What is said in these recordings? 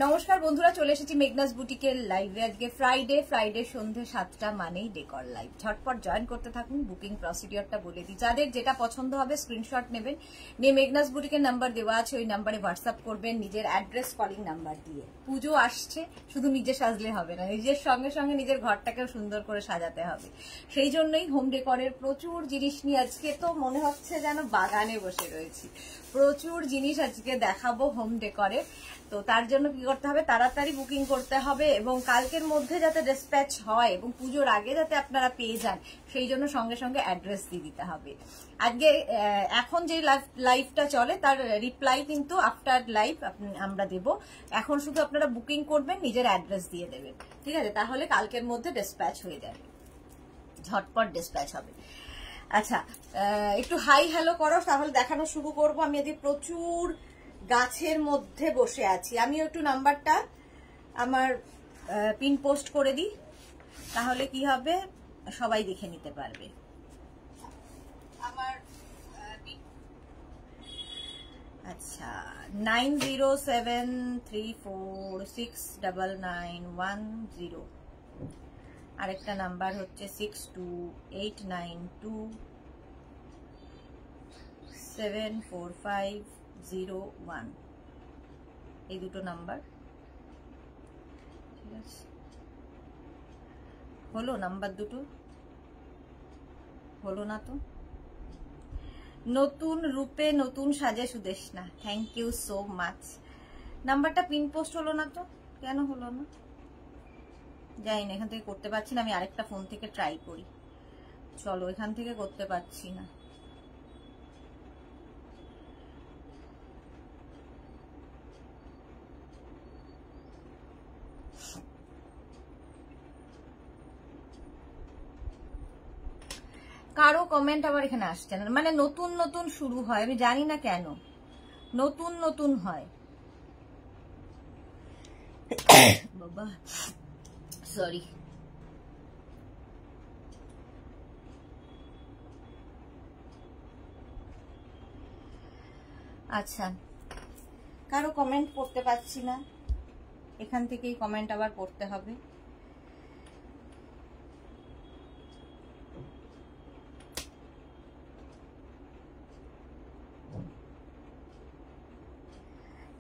নমস্কার বন্ধুরা, চলে এসেছি মেঘনাস বুটিকের লাইভে। আজকে ফ্রাইডে সন্ধ্যে 7টা মানেই ডেকর লাইভ। ঝটপট জয়েন করতে থাকুন। বুকিং প্রসিডিওরটা বলে দিই, যাদের যেটা পছন্দ হবে স্ক্রিনশট নেবেন, নিয়ে মেঘনাস বুটিকের নাম্বার দেওয়া আছে, ওই নাম্বারে হোয়াটসঅ্যাপ করবেন নিজের অ্যাড্রেস কলিং নাম্বার দিয়ে। পুজো আসছে, শুধু নিজে সাজলে হবে না, নিজের সঙ্গে সঙ্গে নিজের ঘরটাকেও সুন্দর করে সাজাতে হবে। সেই জন্যই হোম ডেকরের প্রচুর জিনিস নিয়ে আজকে তো মনে হচ্ছে যেন বাগানে বসে রয়েছি। প্রচুর জিনিস আজকে দেখাবো হোম ডেকরের। তো তার জন্য কি করতে হবে, তাড়াতাড়ি বুকিং করতে হবে এবং কালকের মধ্যে যাতে ডিসপ্যাচ হয় এবং পুজোর আগে যাতে আপনারা পেয়ে যান, সেই জন্য সঙ্গে সঙ্গে অ্যাড্রেস দিয়ে দিতে হবে। আজকে এখন যে লাইভটা চলে তার রিপ্লাই কিন্তু আফটার লাইভ আমরা দেব। এখন শুধু আপনারা বুকিং করবেন, নিজের অ্যাড্রেস দিয়ে দেবেন, ঠিক আছে? তাহলে কালকের মধ্যে ডিসপ্যাচ হয়ে যাবে, ঝটপট ডিসপ্যাচ হবে। আচ্ছা, একটু হাই হ্যালো করো, তাহলে দেখানো শুরু করব। আমি আজকে প্রচুর গাছের মধ্যে বসে আছি। আমিও একটু নাম্বারটা আমার পিন পোস্ট করে দিই, তাহলে কি হবে সবাই দেখে নিতে পারবে। আমার আচ্ছা 9073469910। আরেকটা নাম্বার হচ্ছে 6289274501। এই দুটো নাম্বার, ঠিক আছে? হলো নাম্বার দুটো? হলো না তো? নতুন রূপে নতুন সাজে Sudeshna, thank you so much. নাম্বারটা পিন পোস্ট হলো না তো, কেন হলো না জানি না। এখান থেকে করতে পারছি না, আমি আরেকটা ফোন থেকে ট্রাই করি। চলো, এখান থেকে করতে পারছি না। কারো কমেন্ট আবার এখানে আসছে না, মানে নতুন নতুন শুরু হয়, আমি জানি না কেন নতুন নতুন হয়। বাবা সরি। আচ্ছা, কারো কমেন্ট পড়তে পারছি না, এখান থেকেই কমেন্ট আবার পড়তে হবে।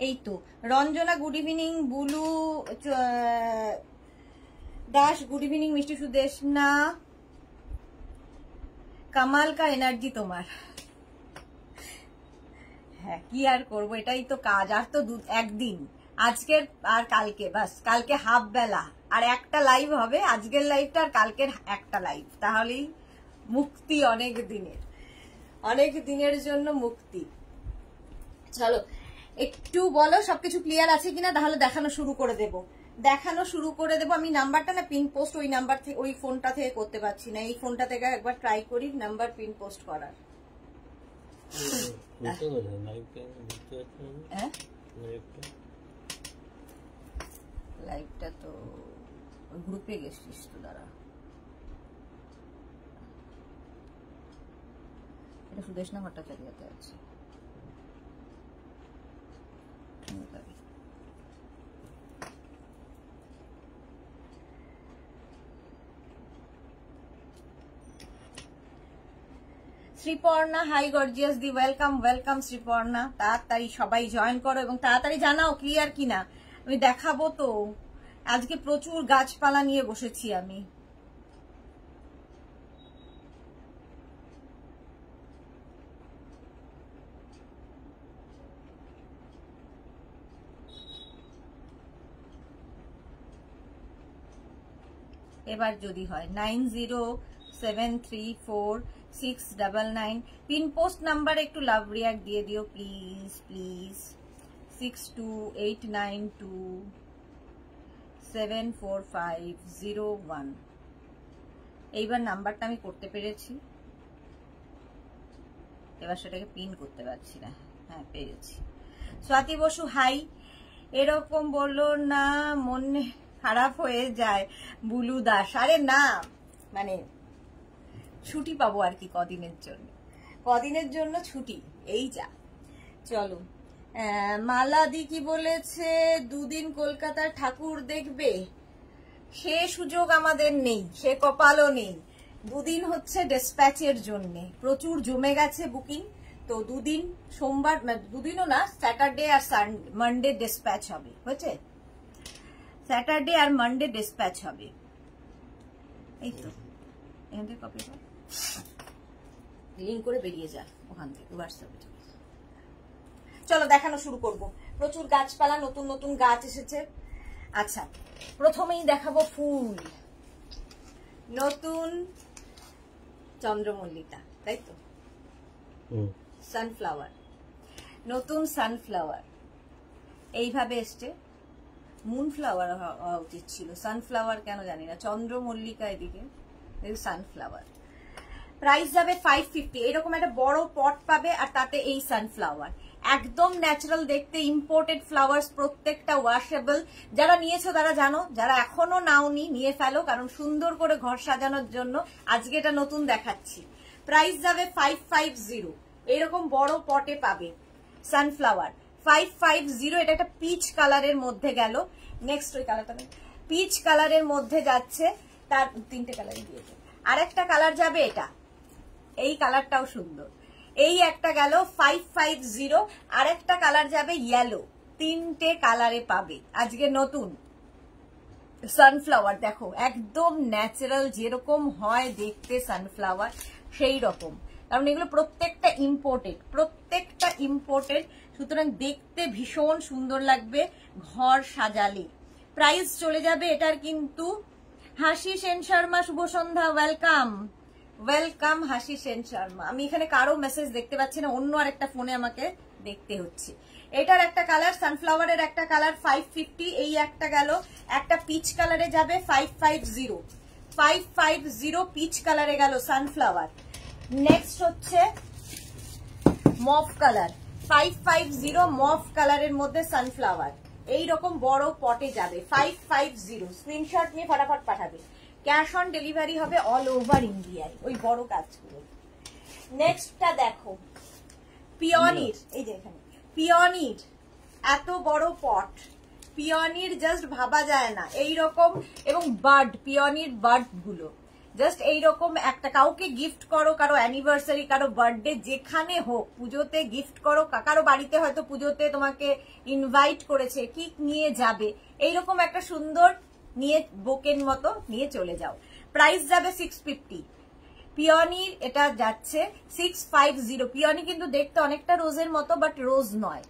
এই তো Ranjana good evening, Bulu Das good evening, মিষ্টি সুদেশ না, কামাল কা এনার্জি তোমার। হ্যাঁ, কি আর করবো, এটাই তো কাজ। আর তো একদিন, আজকের আর কালকে, বাস কালকে হাফ বেলা আর একটা লাইভ হবে। আজকের লাইভটা আর কালকের একটা লাইভ, তাহলেই মুক্তি। অনেক দিনের জন্য মুক্তি। চলো একটু বলো সবকিছু ক্লিয়ার আছে কিনা, তাহলে দেখানো শুরু করে দেব। আমি নাম্বারটা না পিন পোস্ট ওই নাম্বার থেকে, ওই ফোনটা থেকে করতে পারছি না। এই ফোনটা থেকে একবার ট্রাই করি নাম্বার পিন পোস্ট করার। লাইভটা তো গ্রুপে গেছিস তো, দাঁড়া। এটা সুদেশনা ভট্টাচার্যতে আছে। শ্রীপর্ণা, হাই গর্জিয়াস দি, ওয়েলকাম শ্রীপর্ণা। তাড়াতাড়ি সবাই জয়েন করো এবং তাড়াতাড়ি জানাও ক্লিয়ার কিনা। আমি দেখাবো তো, আজকে প্রচুর গাছপালা নিয়ে বসেছি আমি। এবার যদি হয় 90734699 পিন পোস্ট নাম্বার একটু লাভ রিয়াক্ট দিয়ে দিও প্লিজ। 6289274501। এইবার নাম্বারটা আমি করতে পেরেছি, এবার সেটাকে পিন করতে পারছি না। হ্যাঁ, পেরেছি। স্বাতি বসু হাই। এরকম বললো না, মনে খারাপ হয়ে যায়। বুলু দাস, আরে না, মানে ছুটি পাবো আর কি কদিনের জন্য ছুটি, এই যা। চলো মালাদি কি বলেছে, দুদিন কলকাতার ঠাকুর দেখবে, সে সুযোগ আমাদের নেই, সে কপালও নেই। দুদিন হচ্ছে ডিসপ্যাচের জন্য প্রচুর জমে গেছে বুকিং, তো দুদিন সোমবার, দুদিনও না, স্যাটারডে আর মানডে ডিসপ্যাচ হবে, হয়েছে, স্যাটারডে আর মানডে ডিসপ্যাচ হবে। এই তো এখান থেকে কপি কর, লিঙ্ক করে বেরিয়ে যা ওখান থেকে হোয়াটসঅ্যাপে। চলো দেখানো শুরু করব। প্রচুর গাছপালা, নতুন নতুন গাছ এসেছে। আচ্ছা, প্রথমেই দেখাবো ফুল, নতুন চন্দ্রমল্লিকা, তাই তো, সানফ্লাওয়ার, নতুন সানফ্লাওয়ার এইভাবে এসছে। মুনফ্লাওয়ার হওয়া উচিত ছিল, সানফ্লাওয়ার কেন জানি না, চন্দ্রমল্লিকা এদিকে, সানফ্লাওয়ার। প্রাইস যাবে 550। এরকম একটা বড় পট পাবে আর তাতে এই সানফ্লাওয়ার, একদম ন্যাচারাল দেখতে, ইম্পোর্টেড ফ্লাওয়ার্স, প্রত্যেকটা ওয়াশেবল। যারা নিয়েছো তারা জানো, যারা এখনো নাওনি নিয়ে ফেলো, কারণ সুন্দর করে ঘর সাজানোর জন্য আজকে এটা নতুন দেখাচ্ছি। প্রাইস যাবে 550। এরকম বড় পটে পাবে সানফ্লাওয়ার 550। এটা একটা পিচ কালারের মধ্যে গেল। নেক্সট ওই কালারটা পিচ কালারের মধ্যে যাচ্ছে, তার তিনটে কালার দিয়েছে, আর একটা কালার যাবে এটা, এই কালারটাও সুন্দর। এই একটা গেল 550, আর একটা কালার যাবে ইয়েলো। তিনটে কালারে পাবে আজকে নতুন সানফ্লাওয়ার। দেখো একদম ন্যাচারাল, যেরকম হয় দেখতে সানফ্লাওয়ার সেই রকম, কারণ এগুলো প্রত্যেকটা ইম্পোর্টেড, প্রত্যেকটা ইম্পোর্টেড, সুতরাং দেখতে ভীষণ সুন্দর লাগবে ঘর সাজালে। প্রাইস চলে যাবে এটার কিন্তু, হাসি সেন শর্মা শুভ সন্ধ্যা, ওয়েলকাম ওয়েলকাম হাসি সেন শর্মা। আমি এখানে কারো মেসেজ দেখতে পাচ্ছি না, অন্য আরেকটা ফোনে আমাকে দেখতে হচ্ছে। এটার একটা কালার, সানফ্লাওয়ারের একটা কালার 550। এই একটা গেল, একটা পিচ কালারে যাবে 550, 550 পিচ কালারে গেল সানফ্লাওয়ার। নেক্সট হচ্ছে মফ কালার, 550 মফ কালারের মধ্যে সানফ্লাওয়ার, এইরকম বড় পটে যাবে 550। স্ক্রিনশট নিয়ে ফটাফট পাঠাবে। ক্যাশ অন ডেলিভারি হবে অল ওভার ইন্ডিয়ায়, ওই বড় কাজগুলো। নেক্সটটা দেখো পিওনির, এই যে এখানে পিওনির এত বড় পট, পিওনির জাস্ট ভাবা যায় না এইরকম, এবং বার্ড, পিওনির বার্ড গুলো জাস্ট এইরকম একটা, কাউকে গিফট করো, কারো অ্যানিভার্সারি, কারো বার্থডে, যেখানে হোক, পুজোতে গিফট করো, কারো বাড়িতে হয়তো পুজোতে তোমাকে ইনভাইট করেছে, কি নিয়ে যাবে, এইরকম একটা সুন্দর নিয়ে বোকের মতো নিয়ে চলে যাও। প্রাইস যাবে 650। পিওনির এটা যাচ্ছে 650। পিওনি কিন্তু দেখতে অনেকটা রোজের মতো, বাট রোজ নয়।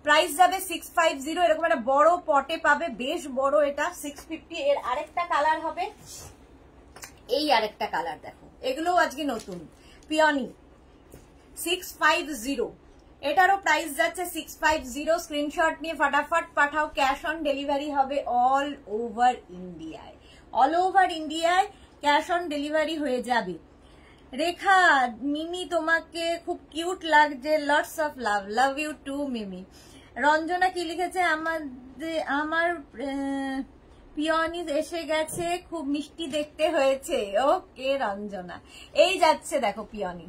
প্রাইস যাবে 650। এরকম একটা বড় পটে পাবে, বেশ বড়, এটা 650। এর আরেকটা কালার হবে এই, আরেকটা কালার দেখো, এগুলো আজকে নতুন পিওনি 650। এটারও প্রাইস যাচ্ছে 650। স্ক্রিনশট নিয়ে ফটাফট পাঠাও। ক্যাশ অন ডেলিভারি হবে অল ওভার ইন্ডিয়ায়, অল ওভার ইন্ডিয়ায় ক্যাশ অন ডেলিভারি হয়ে যাবে। রেখা মিমি তোমাকে খুব কিউট লাগছে, lots of love, love you too Mimi. Ranjana কি লিখেছে, আমার পিওনি এসে গেছে, খুব মিষ্টি দেখতে হয়েছে। ওকে রঞ্জনা, এই যাচ্ছে দেখো পিওনি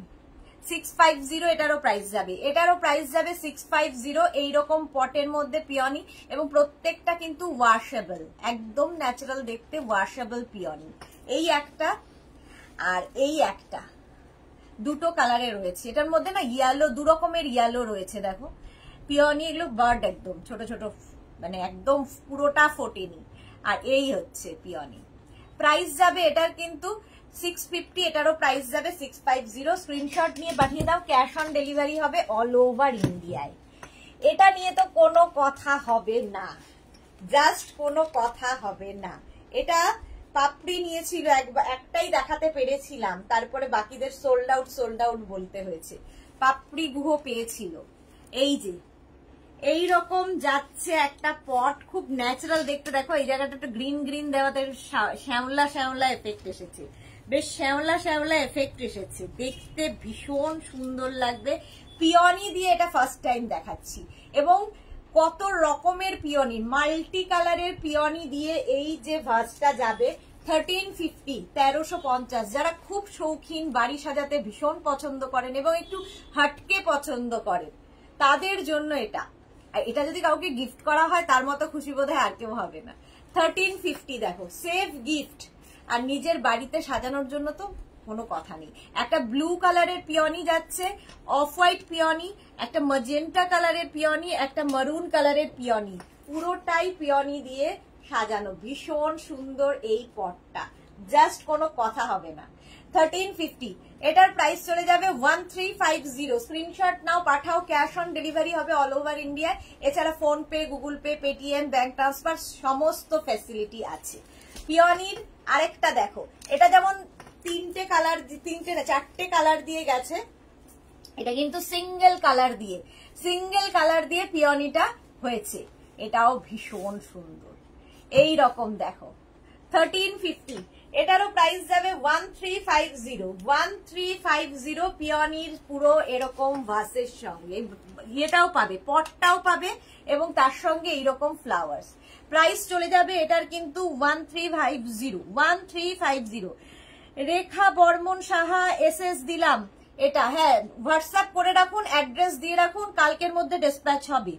650। এটারও প্রাইস যাবে, এটারও প্রাইস যাবে 650। এইরকম পটের মধ্যে পিওনি, এবং প্রত্যেকটা কিন্তু ওয়াশেবল, একদম ন্যাচারাল দেখতে ওয়াশেবল পিওনি। এই একটা আর এই একটা, দুটো কালারে রয়েছে। এটার মধ্যে না ইয়েলো, দু রকমের ইয়েলো রয়েছে দেখো। পিওনি এগুলো বার্ড, একদম ছোট ছোট, মানে একদম পুরোটা ফোটেনি। আর এই হচ্ছে পিওনি। প্রাইস যাবে এটার কিন্তু 650, এটারও প্রাইস যাবে 650। স্ক্রিনশট নিয়ে পাঠিয়ে দাও। ক্যাশ অন ডেলিভারি হবে অল ওভার ইন্ডিয়ায়। এটা নিয়ে তো কোনো কথা হবে না, জাস্ট কোনো কথা হবে না। এটা পাপড়ি নিয়েছিল, একটাই দেখাতে পেরেছিলাম, তারপরে বাকিদের সোল্ড আউট বলতে হয়েছে। পাপড়ি গুহ পেয়েছিল। এই যে এইরকম যাচ্ছে একটা পট, খুব ন্যাচারাল দেখতে। দেখো এই জায়গাটা একটু গ্রিন গ্রিন দেওয়াতে শ্যামলা শ্যামলা এফেক্ট এসেছে, বেশ শ্যামলা শ্যামলা এফেক্ট এসেছে, দেখতে ভীষণ সুন্দর লাগবে। পিওনি দিয়ে এটা ফার্স্ট টাইম দেখাচ্ছি, এবং কত রকমের পিওনি, মাল্টি কালারের পিওনি দিয়ে এই যে ভাজটা যাবে 1350, 1350। যারা খুব শৌখিন, বাড়ি সাজাতে ভীষণ পছন্দ করেন এবং একটু হাটকে পছন্দ করেন, তাদের জন্য এটা। এটা যদি কাউকে গিফট করা হয় তার মতো খুশি বোধহয় আর কেউ হবে না। 1350 দেখো, সেফ গিফট আর নিজের বাড়িতে সাজানোর জন্য তো কোনো কথা নেই। একটা ব্লু কালারের পিওনি যাচ্ছে, অফ হোয়াইট পিওনি, একটা ম্যাজেন্টা কালারের পিওনি, একটা মারুন কালারের পিওনি, পুরোটাই পিওনি দিয়ে সাজানো। ভীষণ সুন্দর এই পটটা, জাস্ট কোনো কথা হবে না। 1350, এটার প্রাইস চলে যাবে 1350। স্ক্রিনশট নাও, পাঠাও, ক্যাশ অন ডেলিভারি হবে অল ওভার ইন্ডিয়া। এছাড়া phone pay, Google pay, Paytm, bank transfer সমস্ত ফ্যাসিলিটি আছে। পিওনির আরেকটা দেখো, এটা যেমন চারটে কালার দিয়ে গেছে, এটা কিন্তু সিঙ্গেল কালার দিয়ে পিওনিটা হয়েছে। এটাও ভীষণ সুন্দর। এই রকম দেখো 1350, এটারও প্রাইস যাবে 1350। পিওনির পুরো এরকম ভাসের সঙ্গে ইয়েটাও পাবে, পটটাও পাবে এবং তার সঙ্গে এইরকম ফ্লাওয়ার্স। প্রাইস চলে যাবে এটার কিন্তু 1350। রেখা বর্মন সাহা এসএস দিলাম এটা, হ্যাঁ হোয়াটসঅ্যাপ করে রাখুন, অ্যাড্রেস দিয়ে রাখুন, কালকের মধ্যে ডিসপ্যাচ হবে।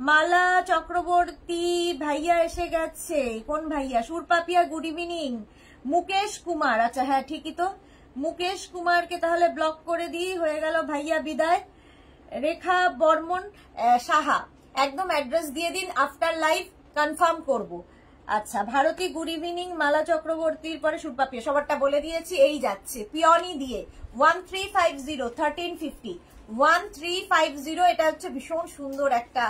মালা চক্রবর্তী ভাইয়া এসে গেছে। কোন ভাইয়া? সুরপাপিয়া গুড ইভিনিং। মুকেশ কুমার, আচ্ছা হ্যাঁ ঠিকই তো, মুকেশ কুমারকে তাহলে ব্লক করে দিই, হয়ে গেল ভাইয়া বিদায়। রেখা বর্মন সাহা, একদম অ্যাড্রেস দিয়ে দিন, আফটার লাইভ কনফার্ম করব। আচ্ছা ভারতী গুড ইভিনিং। মালা চক্রবর্তীর পরে সুরপাপিয়া, সবারটা বলে দিয়েছি। এই যাচ্ছে পিওনি দিয়ে 1350, 1350, 1350। এটা হচ্ছে ভীষণ সুন্দর একটা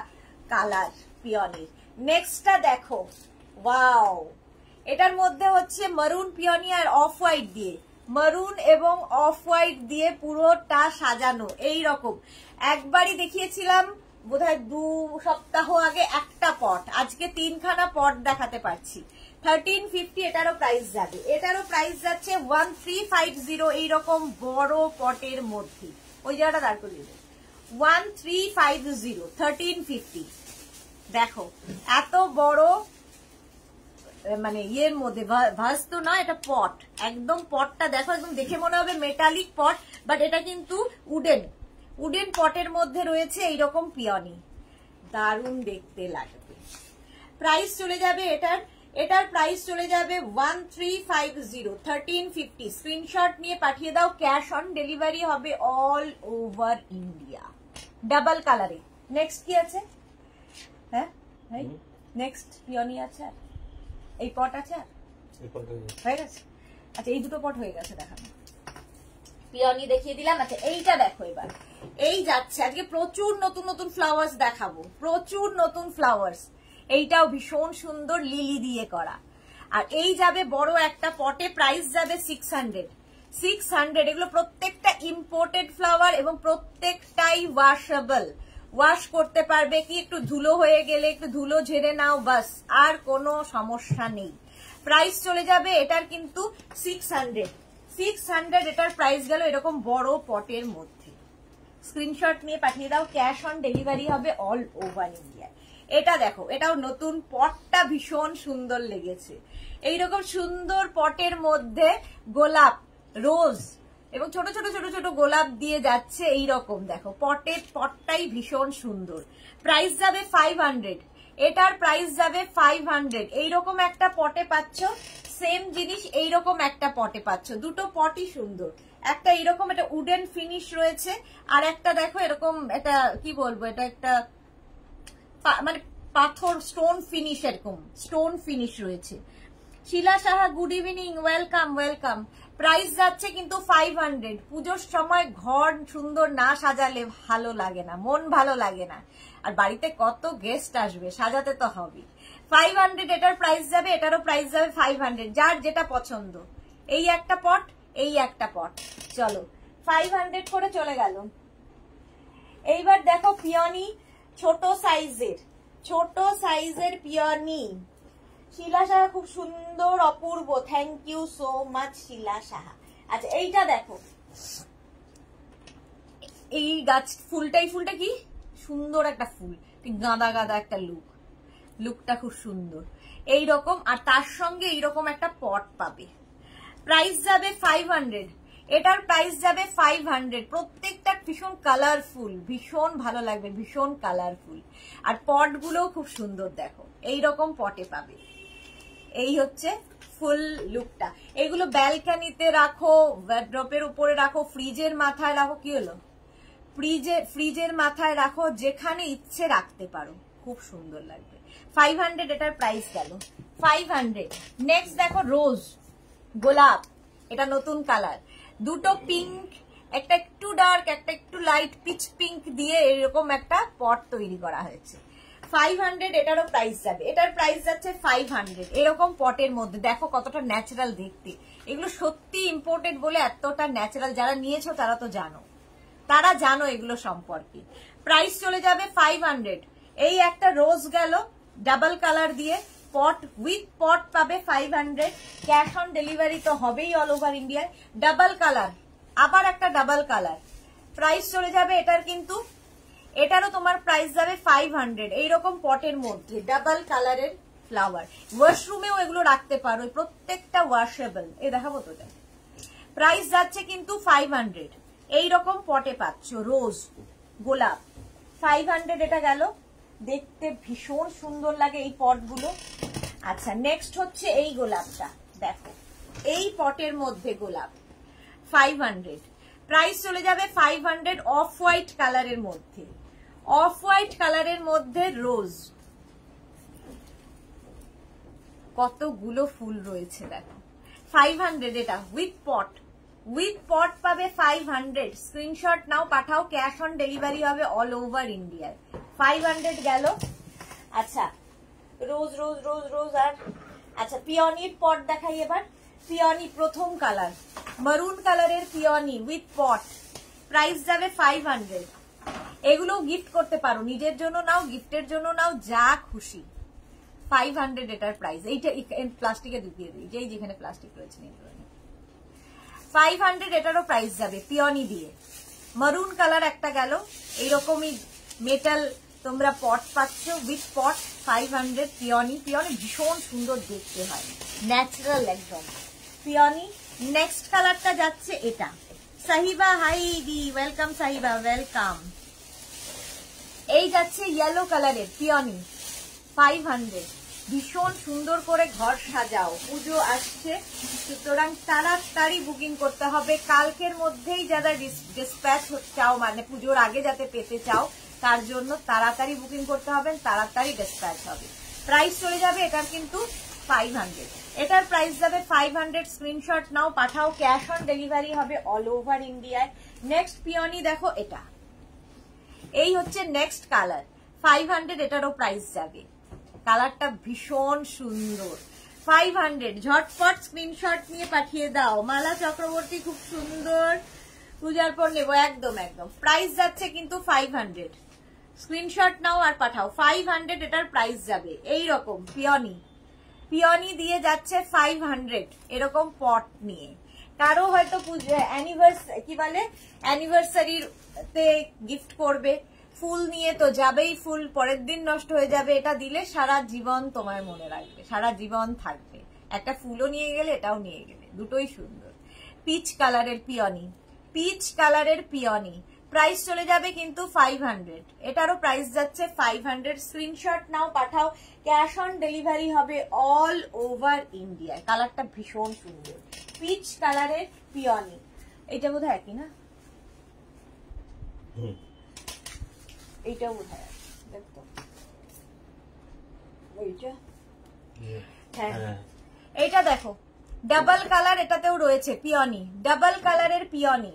কালার পিওনির। নেক্সটটা দেখো, ওয়াও, এটার মধ্যে হচ্ছে মারুন পিওনি আর অফ হোয়াইট দিয়ে, মারুন এবং অফ হোয়াইট দিয়ে পুরোটা সাজানো। এই রকম একবারই দেখিয়েছিলাম বোধহয় 2 সপ্তাহ আগে একটা পট, আজকে 3খানা পট দেখাতে পারছি। 1350 এটারও প্রাইস যাবে, এটারও প্রাইস যাচ্ছে 1350। এইরকম বড় পটের মধ্যে ওই জায়গাটা দাঁড় করে দিবে 1350, 1350। দেখো এত বড়, মানে ইয়ের মধ্যে ভাস তো না, এটা পট, একদম পটটা দেখো, একদম দেখে মনে হবে মেটালিক পট, বাট এটা কিন্তু উডেন পটের মধ্যে রয়েছে এইরকম পিওনি। দারুণ দেখতে লাগবে। প্রাইস চলে যাবে এটার প্রাইস চলে যাবে 1350, 1350। স্ক্রিনশট নিয়ে পাঠিয়ে দাও, ক্যাশ অন ডেলিভারি হবে অল ওভার ইন্ডিয়া। ডাবল কালারে। নেক্সট কি আছে? হ্যাঁ ভাই, নেক্সট পিওনি আছে, এই পট আছে, হয়ে গেছে। আচ্ছা এই দুটো পট হয়ে গেছে দেখানো, পিওনি দেখিয়ে দিলাম। আচ্ছা এইটা দেখো, এবার এই যাচ্ছে, আজকে প্রচুর নতুন নতুন ফ্লাওয়ার্স দেখাবো, প্রচুর নতুন ফ্লাওয়ার্স। এইটাও ভীষণ সুন্দর, লিলি দিয়ে করা। আর এই যাবে বড় একটা পটে, প্রাইস যাবে 600। এগুলো প্রত্যেকটা ইম্পোর্টেড ফ্লাওয়ার এবং প্রত্যেকটাই ওয়াশেবল, ওয়াশ করতে পারবে, কি একটু ধুলো হয়ে গেলে একটু ধুলো ঝেড়ে নাও, বাস, আর কোনো সমস্যা নেই। প্রাইস চলে যাবে এটার কিন্তু 600। এটার প্রাইস গেল এরকম বড় পটের মধ্যে। স্ক্রিনশট নিয়ে পাঠিয়ে দাও, ক্যাশ অন ডেলিভারি হবে অল ওভার ইন্ডিয়া। এটা দেখো, এটাও নতুন, পটটা ভীষণ সুন্দর লেগেছে। এইরকম সুন্দর পটের মধ্যে গোলাপ, রোজ এবং ছোট ছোট ছোট ছোট গোলাপ দিয়ে যাচ্ছে। এইরকম দেখো, পটটাই ভীষণ সুন্দর। প্রাইস যাবে 500, এটার প্রাইস যাবে 500। এইরকম একটা পটে পাচ্ছ, সেম জিনিস এইরকম একটা পটে পাচ্ছ, দুটো পটই সুন্দর। একটা এইরকম, এটা উডেন ফিনিশ রয়েছে, আর একটা দেখো এরকম, এটা কি বলবো, এটা একটা মানে পাথর, স্টোন ফিনিশ, এরকম স্টোন ফিনিশ রয়েছে। Shila Saha good evening, welcome. Price যাচ্ছে কিন্তু 500। পুজোর সময় ঘর সুন্দর না সাজালে ভালো লাগে না, মন ভালো লাগে না, আর বাড়িতে কত গেস্ট আসবে, সাজাতে তো হবে। 500 এটার প্রাইস যাবে, এটারও প্রাইস যাবে 500। যার যেটা পছন্দ, এই একটা পট, এই একটা পট, চলো 500 করে চলে গেল। এইবার দেখো পিওনি, ছোট সাইজের পিওনি। শিলা সাহা খুব সুন্দর, অপূর্ব, থ্যাংক ইউ সো মাচ শিলা সাহা। আচ্ছা এইটা দেখো, এই গাছ ফুলটা কি সুন্দর একটা ফুল, গাঁদা একটা লুকটা খুব সুন্দর এইরকম। আর তার সঙ্গে এইরকম একটা পট পাবে, প্রাইস যাবে 500। এটার প্রাইস যাবে 500। প্রত্যেকটা ভীষণ কালারফুল, ভীষণ ভালো লাগবে, ভীষণ কালারফুল। আর পট গুলোও খুব সুন্দর, দেখো এইরকম পটে পাবে। এই হচ্ছে ফুল লুকটা। এগুলো ব্যালকানিতে রাখো, ওয়ার্ড্রপের উপরে রাখো, ফ্রিজের মাথায় রাখো, কি হলো, ফ্রিজের মাথায় রাখো, যেখানে ইচ্ছে রাখতে পারো, খুব সুন্দর লাগবে। 500 এটার প্রাইস গেল 500। নেক্সট দেখো রোজ, গোলাপ, এটা নতুন কালার, দুটো পিঙ্ক, একটা একটু ডার্ক, একটা একটু লাইট পিচ পিঙ্ক দিয়ে এরকম একটা পট তৈরি করা হয়েছে। 500 এটারও প্রাইস যাবে। এটার প্রাইস যাচ্ছে 500। এরকম পটের মধ্যে দেখো কতটা ন্যাচারাল দেখতে। এগুলো সত্যি ইম্পোর্টেড বলে এতটা ন্যাচারাল। যারা নিয়েছো তারা তো জানো, তারা জানো এগুলো সম্পর্কে। প্রাইস চলে যাবে 500। এই একটা রোজ গেল ডাবল কালার দিয়ে, পট উইথ পট পাবে 500। ক্যাশ অন ডেলিভারি তো হবেই অল ওভার ইন্ডিয়ায়। ডাবল কালার, আবার একটা ডাবল কালার, প্রাইস চলে যাবে এটার, কিন্তু এটারও তোমার প্রাইস যাবে 500। এইরকম পটের মধ্যে ডাবল কালারের ফ্লাওয়ার। ওয়াশরুমেও এগুলো রাখতে পারো, প্রত্যেকটা ওয়াশেবল। এই দেখাবো তো, প্রাইস যাচ্ছে কিন্তু 500। এইরকম পটে পাচ্ছ রোজ, গোলাপ, 500 এটা গেল। দেখতে ভীষণ সুন্দর লাগে এই পটগুলো। আচ্ছা নেক্সট হচ্ছে এই গোলাপটা, দেখো এই পটের মধ্যে গোলাপ, 500। প্রাইস চলে যাবে 500। অফ হোয়াইট কালারের মধ্যে, অফ হোয়াইট কালারের মধ্যে রোজ, কতগুলো ফুল রয়েছে দেখো। 500 এটা উইথ পট, উইথ পট পাবে 500। স্ক্রিনশট নাও, পাঠাও, ক্যাশ অন ডেলিভারি হবে অল ওভার ইন্ডিয়ায়। 500 গেল। আচ্ছা রোজ রোজ রোজ রোজ। আর আচ্ছা পিওনির পট দেখাই এবার। পিওনি প্রথম কালার, মারুন কালারের পিওনি উইথ পট, প্রাইস যাবে 500। এগুলো গিফট করতে পারো, নিজের জন্য নাও, গিফটের জন্য নাও, যা খুশি। 500 এটার প্রাইস। এইটা প্লাস্টিকে ঢুকিয়ে দিই, যেই যেখানে প্লাস্টিক রয়েছে 500 এটারও প্রাইস যাবে পিওনি দিয়ে। মারুন কালার একটা গেল, এইরকমই মেটাল তোমরা পট পাচ্ছ উইথ পট, 500 পিওনি। পিওনি ভীষণ সুন্দর দেখতে হয়, ন্যাচারাল একদম পিওনি। নেক্সট কালারটা যাচ্ছে এটা, সাহিবা হাই দি, ওয়েলকাম সাহিবা, ওয়েলকাম। এই যাচ্ছে ইয়েলো কালারের পিওনি, 500। ভীষণ সুন্দর করে ঘর সাজাও, পুজো আসছে, সুতরাং তাড়াতাড়ি বুকিং করতে হবে কালকের মধ্যেই। যারা ডিসপ্যাচ চাও, মানে পুজোর আগে যাতে পেতে চাও, তার জন্য তাড়াতাড়ি বুকিং করতে হবে, তাড়াতাড়ি ডিসপ্যাচ হবে। প্রাইস চলে যাবে এটার কিন্তু 500। এটার প্রাইস যাবে 500। স্ক্রিনশট নাও, পাঠাও, ক্যাশ অন ডেলিভারি হবে অল ওভার ইন্ডিয়ায়। নেক্সট পিওনি দেখো এটা, এই হচ্ছে নেক্সট কালার, 500 এটারও প্রাইস যাবে। কালারটা ভীষণ সুন্দর, 500। ঝটপট স্ক্রিনশট নিয়ে পাঠিয়ে দাও। মালা চক্রবর্তী, খুব সুন্দর, পূজার পর নেবো, একদম একদম। প্রাইস যাচ্ছে কিন্তু 500। স্ক্রিনশট নাও আর পাঠাও, 500 এটার প্রাইস যাবে। এই রকম পিওনি, পিওনি দিয়ে যাচ্ছে 500 এরকম পট নিয়ে। কারো হয়তো কি বলে অ্যানিভার্সারিতে গিফট করবে, ফুল নিয়ে তো যাবেই, ফুল পরের দিন নষ্ট হয়ে যাবে, এটা দিলে সারা জীবন তোমার মনে রাখবে, সারা জীবন থাকবে। একটা ফুলও নিয়ে গেলে, এটাও নিয়ে গেলে, দুটোই সুন্দর। পিচ কালারের পিওনি, পিচ কালারের পিওনি, প্রাইস চলে যাবে কিন্তু 500। এটারও প্রাইস যাচ্ছে 500। স্ক্রিনশট নাও, পাঠাও, ক্যাশ অন ডেলিভারি হবে অল ওভার ইন্ডিয়ায়। কালারটা ভীষণ সুন্দর, পিচ কালারের পিওনি। এটা বোধহয় একই না, এইটা বোধহয় দেখতো, এইটা হ্যাঁ, এইটা দেখো ডাবল কালার, এটাতেও রয়েছে পিওনি, ডাবল কালারের পিওনি।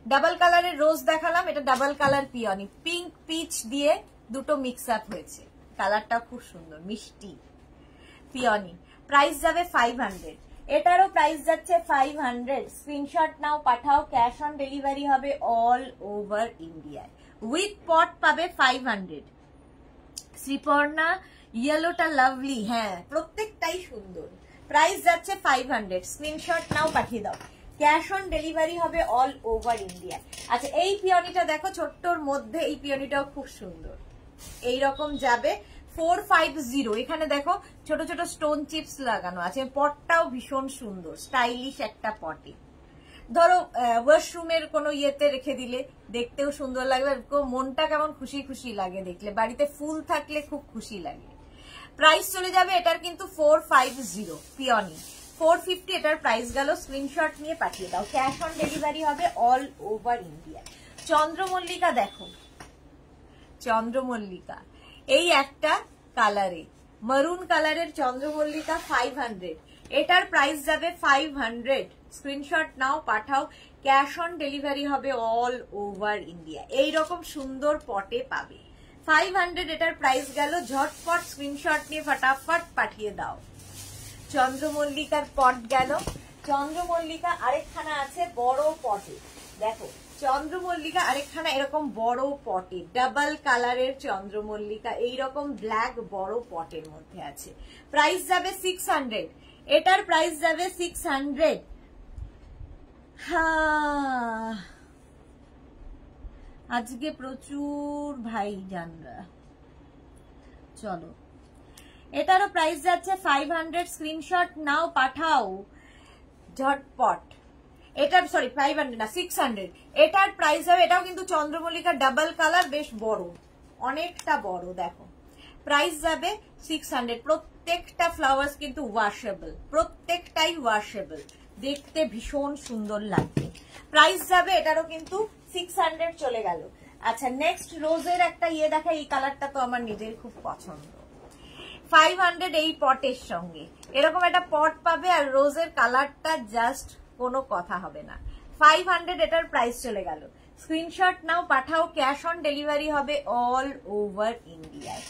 ডাবল কালারের রোজ দেখালাম, এটা double colour peony, pink pitch দিয়ে দুটো মিক্স আপ হয়েছে। কালারটা খুব সুন্দর, মিষ্টি পিওনি। প্রাইস যাবে 500। এটারও প্রাইস যাচ্ছে 500। স্ক্রিনশট নাও, পাঠাও, ক্যাশ অন ডেলিভারি হবে অল ওভার ইন্ডিয়ায়। উইথ পট পাবে 500। শ্রীপর্ণা ইয়েলোটা লাভলি, হ্যাঁ প্রত্যেকটাই সুন্দর। প্রাইস যাচ্ছে 500। স্ক্রিনশট নাও, পাঠিয়ে দাও, ক্যাশ অন ডেলিভারি হবে অল ওভার ইন্ডিয়া। আচ্ছা এই পিওনিটা দেখো ছোট্টর মধ্যে, এই পিওনিটাও খুব সুন্দর, এইরকম যাবে 450। এখানে দেখো ছোট ছোট স্টোন চিপস লাগানো আছে, পটটাও ভীষণ সুন্দর, স্টাইলিশ একটা পটে। ধরো ওয়াশরুমের কোনো ইয়েতে রেখে দিলে দেখতেও সুন্দর লাগবে, মনটা কেমন খুশি খুশি লাগে দেখলে, বাড়িতে ফুল থাকলে খুব খুশি লাগে। প্রাইস চলে যাবে এটার কিন্তু 450 পিওনি, 450 এটার প্রাইস গেল। স্ক্রিনশট নিয়ে পাঠিয়ে দাও, ক্যাশ অন ডেলিভারি হবে অল ওভার ইন্ডিয়া। চন্দ্রমল্লিকা দেখো, চন্দ্রমল্লিকা এই একটা কালারে, মারুন কালারের চন্দ্রমল্লিকা 500, এটার প্রাইস যাবে 500। স্ক্রিনশট নাও, পাঠাও, ক্যাশ অন ডেলিভারি হবে অল ওভার ইন্ডিয়া। এইরকম সুন্দর পটে পাবে 500, এটার প্রাইস গেল। ঝটপট স্ক্রিনশট নিয়ে ফটাফট পাঠিয়ে দাও। চন্দ্রমল্লিকার পট গেল। চন্দ্রমল্লিকা আরেকখানা আছে বড় পটে, দেখো চন্দ্রমল্লিকা আরেকখানা এরকম বড় পটে, ডাবল কালারের চন্দ্রমল্লিকা এইরকম ব্ল্যাক বড় পটের মধ্যে আছে। প্রাইস যাবে 600, এটার প্রাইস যাবে 600। হ্যাঁ, আজকে প্রচুর ভাই জানরা, চলো এটারও প্রাইস যাচ্ছে 500। স্ক্রিনশট নাও, পাঠাও ঝটপট। এটার সরি 500 না 600, এটার প্রাইস যাবে। এটাও কিন্তু চন্দ্রমল্লিকা ডাবল কালার, বেশ বড়, অনেকটা বড়, দেখো প্রাইস যাবে 600। প্রত্যেকটা ফ্লাওয়ার্স কিন্তু ওয়াশেবল, প্রত্যেকটাই ওয়াশেবল, দেখতে ভীষণ সুন্দর লাগবে। প্রাইস যাবে এটারও কিন্তু 600 চলে গেল। আচ্ছা, নেক্সট রোজের একটা ইয়ে দেখা, এই কালারটা তো আমার নিজের খুব পছন্দ। 500 এই পটের সঙ্গে এরকম একটা পট পাবে, আর রোজের কালারটা জাস্ট কোনো কথা হবে না। 500 এটার প্রাইস চলে গেল। স্ক্রিনশট নাও, পাঠাও, ক্যাশ অন ডেলিভারি হবে অল ওভার ইন্ডিয়ায়।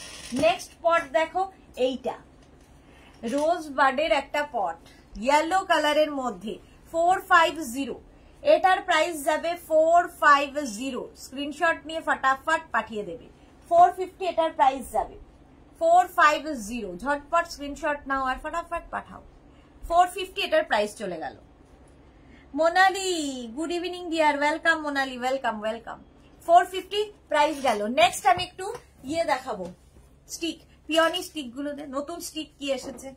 নেক্সট পট দেখো, এইটা রোজ বার্ডের একটা পট, ইয়েলো কালারের মধ্যে 450, এটার প্রাইস যাবে 450। স্ক্রিনশট নিয়ে ফটাফট পাঠিয়ে দেবে। 450 এটার প্রাইস যাবে, 450। ঝটপট স্ক্রিনশট নাও আর ফটাফট পাঠাও। 450 এটার প্রাইস চলে গেল। Monali, good evening deer, welcome Monali, welcome welcome. 450 price গেল। নেক্সট আমি একটু ইয়ে দেখাবো, স্টিক, পিওনি স্টিক গুলোতে নতুন স্টিক কি এসেছে,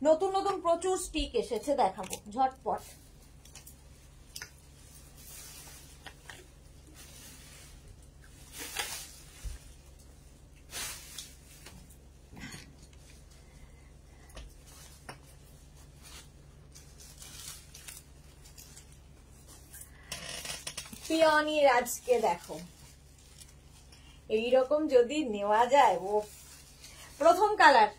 নতুন নতুন প্রচুর স্টিক এসেছে, দেখাবো ঝটপট। পিওনির আজকে দেখো এইরকম যদি নেওয়া যায়, ও প্রথম কালার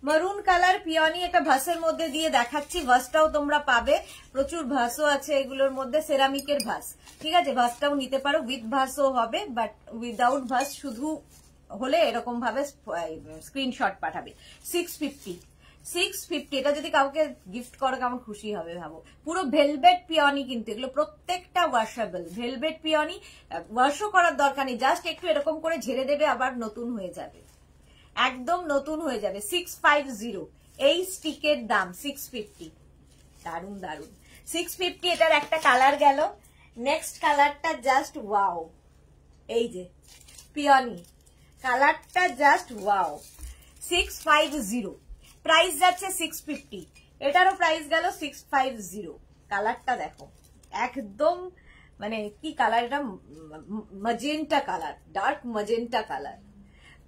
মারুন কালার পিওনি, এটা ভাসের মধ্যে দিয়ে দেখাচ্ছি। ভাসটাও তোমরা পাবে, প্রচুর ভাসও আছে এগুলোর মধ্যে, সেরামিকের ভাস, ঠিক আছে, ভাসটাও নিতে পারো, উইথ ভাসও হবে, বাট উইদাউট ভাস শুধু হলে এরকম ভাবে স্ক্রিনশট পাঠাবে। 650, এটা যদি কাউকে গিফট করো কেমন খুশি হবে ভাবো। পুরো ভেলভেট পিওনি কিন্তু এগুলো প্রত্যেকটা ওয়াশেবল, ভেলভেট পিওনি, ওয়াশও করার দরকার নেই, জাস্ট একটু এরকম করে ঝেড়ে দেবে, আবার নতুন হয়ে যাবে, একদম নতুন হয়ে যাবে। 650 এই স্টিকের দাম 650, দারুন দারুন। 650 এটার একটা কালার গেল। নেক্সট কালারটা জাস্ট ওয়াও, এই যে পিওনি কালারটা জাস্ট ওয়াও। 650 প্রাইস যাচ্ছে 650, এটারও প্রাইস গেল 650। কালারটা দেখো একদম মানে কি কালার, এটা magenta colour, dark magenta colour.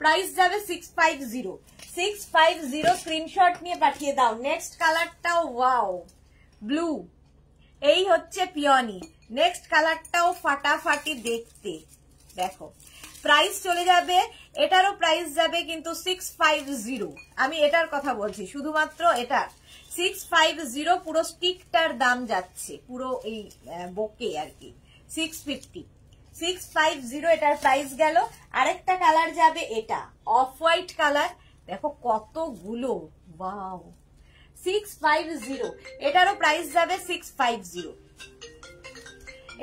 Price যাবে 650, 650। স্ক্রিনশট নিয়ে পাঠিয়ে দাও। নেক্সট কালারটাও ওয়াও, ব্লু, এই হচ্ছে পিওনি। নেক্সট কালারটাও ফাটাফাটি দেখতে, দেখো প্রাইস চলে যাবে, এটারও প্রাইস যাবে কিন্তু 650। আমি এটার কথা বলছি, শুধুমাত্র এটা 650, পুরো স্টিকটার দাম যাচ্ছে, পুরো এই বোকে আর কি 650, 650 এটার প্রাইস গেল। আরেকটা কালার যাবে, এটা অফ হোয়াইট কালার, দেখো কতগুলো, ওয়াও, 650, এটারও প্রাইস যাবে 650,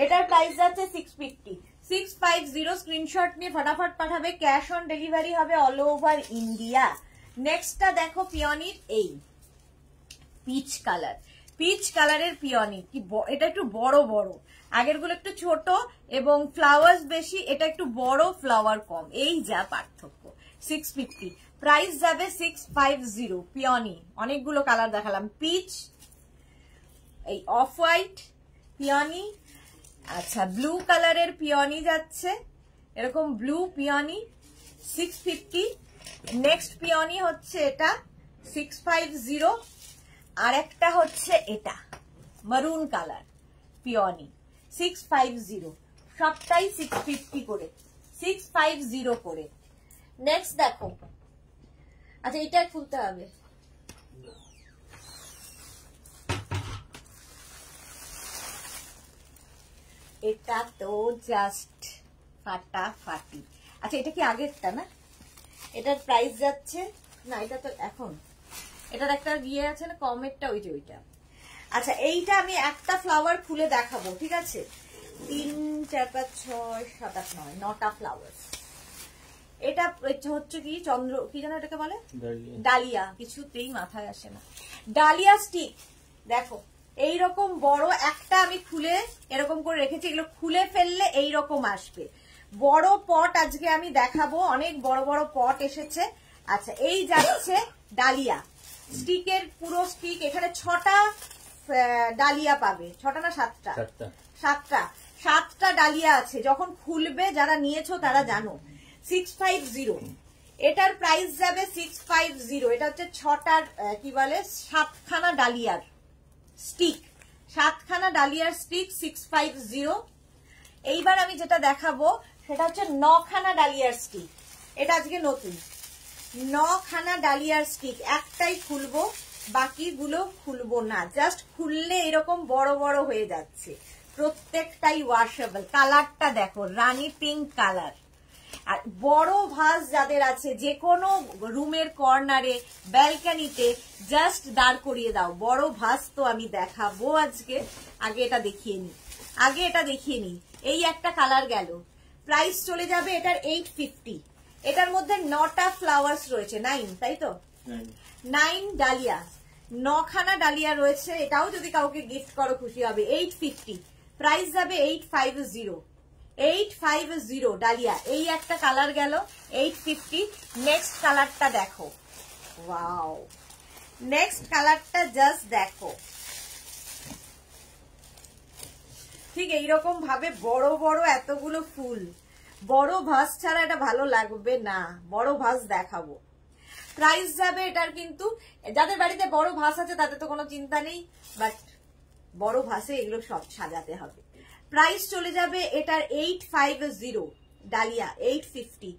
এটার প্রাইস যাচ্ছে 650, 650। স্ক্রিনশট নিয়ে ফটাফট পাঠাবে, ক্যাশ অন ডেলিভারি হবে অল ওভার ইন্ডিয়া। নেক্সটটা দেখো পিওনির এই পিচ কালার, পিচ কালারের পিওনি, কি এটা একটু বড় বড়, আগের গুলো একটু ছোট এবং ফ্লাওয়ার্স বেশি, এটা একটু বড় ফ্লাওয়ার কম, এই যা পার্থক্য। 650 প্রাইস যাবে 650। পিওনি অনেকগুলো কালার দেখালাম, পিচ, এই অফ হোয়াইট, পিওনি। আচ্ছা, ব্লু কালারের পিওনি যাচ্ছে, এরকম ব্লু পিওনি 650। নেক্সট পিওনি হচ্ছে এটা 650। আর একটা হচ্ছে এটা মারুন কালার পিওনি 650। সবটাই 650 করে, 650 করে। নেক্সট দেখো, আচ্ছা এটা খুলতে হবে। এটা তো জাস্ট ফাটাফাটি। আচ্ছা এটা কি আগেরটা না? এটার প্রাইস যাচ্ছে না, এটা তো এখন এটার একটা ইয়ে আছে না কমেরটা, ওই যে ওইটা। আচ্ছা এইটা আমি একটা ফ্লাওয়ার খুলে দেখাবো, ঠিক আছে? 3 4 5 6 7 8 9 9টা ফ্লাওয়ার। এটা হচ্ছে কি চন্দ্র কি জানো এটাকে বলে, ডালিয়া। কিছুতেই মাথায় আসে না। ডালিয়া স্টিক দেখো, এইরকম বড় একটা আমি খুলে এরকম করে রেখেছি। এগুলো খুলে ফেললে এইরকম আসবে। বড় পট আজকে আমি দেখাবো, অনেক বড় বড় পট এসেছে। আচ্ছা এই যাচ্ছে ডালিয়া স্টিকের পুরো স্টিক। এখানে 6টা ডালিয়া পাবে। 6টা না 7টা? 7টা ডালিয়া আছে। যখন খুলবে যারা নিয়েছো তারা জানো। 650 এটার প্রাইস যাবে 650। এটা হচ্ছে 6টার কি বলে 7খানা ডালিয়ার স্টিক, 7খানা ডালিয়ার স্টিক 650। এইবার আমি যেটা দেখাবো সেটা হচ্ছে 9খানা ডালিয়ার স্টিক। এটা আজকে নতুন 9খানা ডালিয়ার স্টিক। একটাই খুলবো, বাকিগুলো খুলবো না। জাস্ট খুললে এরকম বড় বড় হয়ে যাচ্ছে। প্রত্যেকটাই ওয়াশেবল। কালারটা দেখো, রানী পিঙ্ক কালার। আর বড় ভাস যাদের আছে, যে কোনো রুমের কর্নারে ব্যালকনিতে জাস্ট দাঁড় করিয়ে দাও। বড় ভাস তো আমি দেখাবো আজকে। আগে এটা দেখিয়ে নি। এই একটা কালার গেল। প্রাইস চলে যাবে এটার 850। এটার মধ্যে 9টা ফ্লাওয়ার্স রয়েছে, 9 তাই তো? 9 ডালিয়া, 9খানা ডালিয়া রয়েছে। এটাও যদি কাউকে গিফট করো খুশি হবে। 850 প্রাইস যাবে। 850 ডালিয়া। এই একটা কালার গেল 850। নেক্সট কালারটা দেখো, ওয়াও, নেক্সট কালারটা জাস্ট দেখো। ঠিক এইরকম ভাবে বড় বড় এতগুলো ফুল। বড় ভাস ছাড়া এটা ভালো লাগবে না। বড় ভাস দেখাবো। প্রাইস যাবে এটার, কিন্তু যাদের বাড়িতে বড় ভাস আছে তাদের তো কোনো চিন্তা নেই, বাট বড় ভাসে এগুলো সব সাজাতে হবে। প্রাইস চলে যাবে এটার 850 ডালিয়া 850।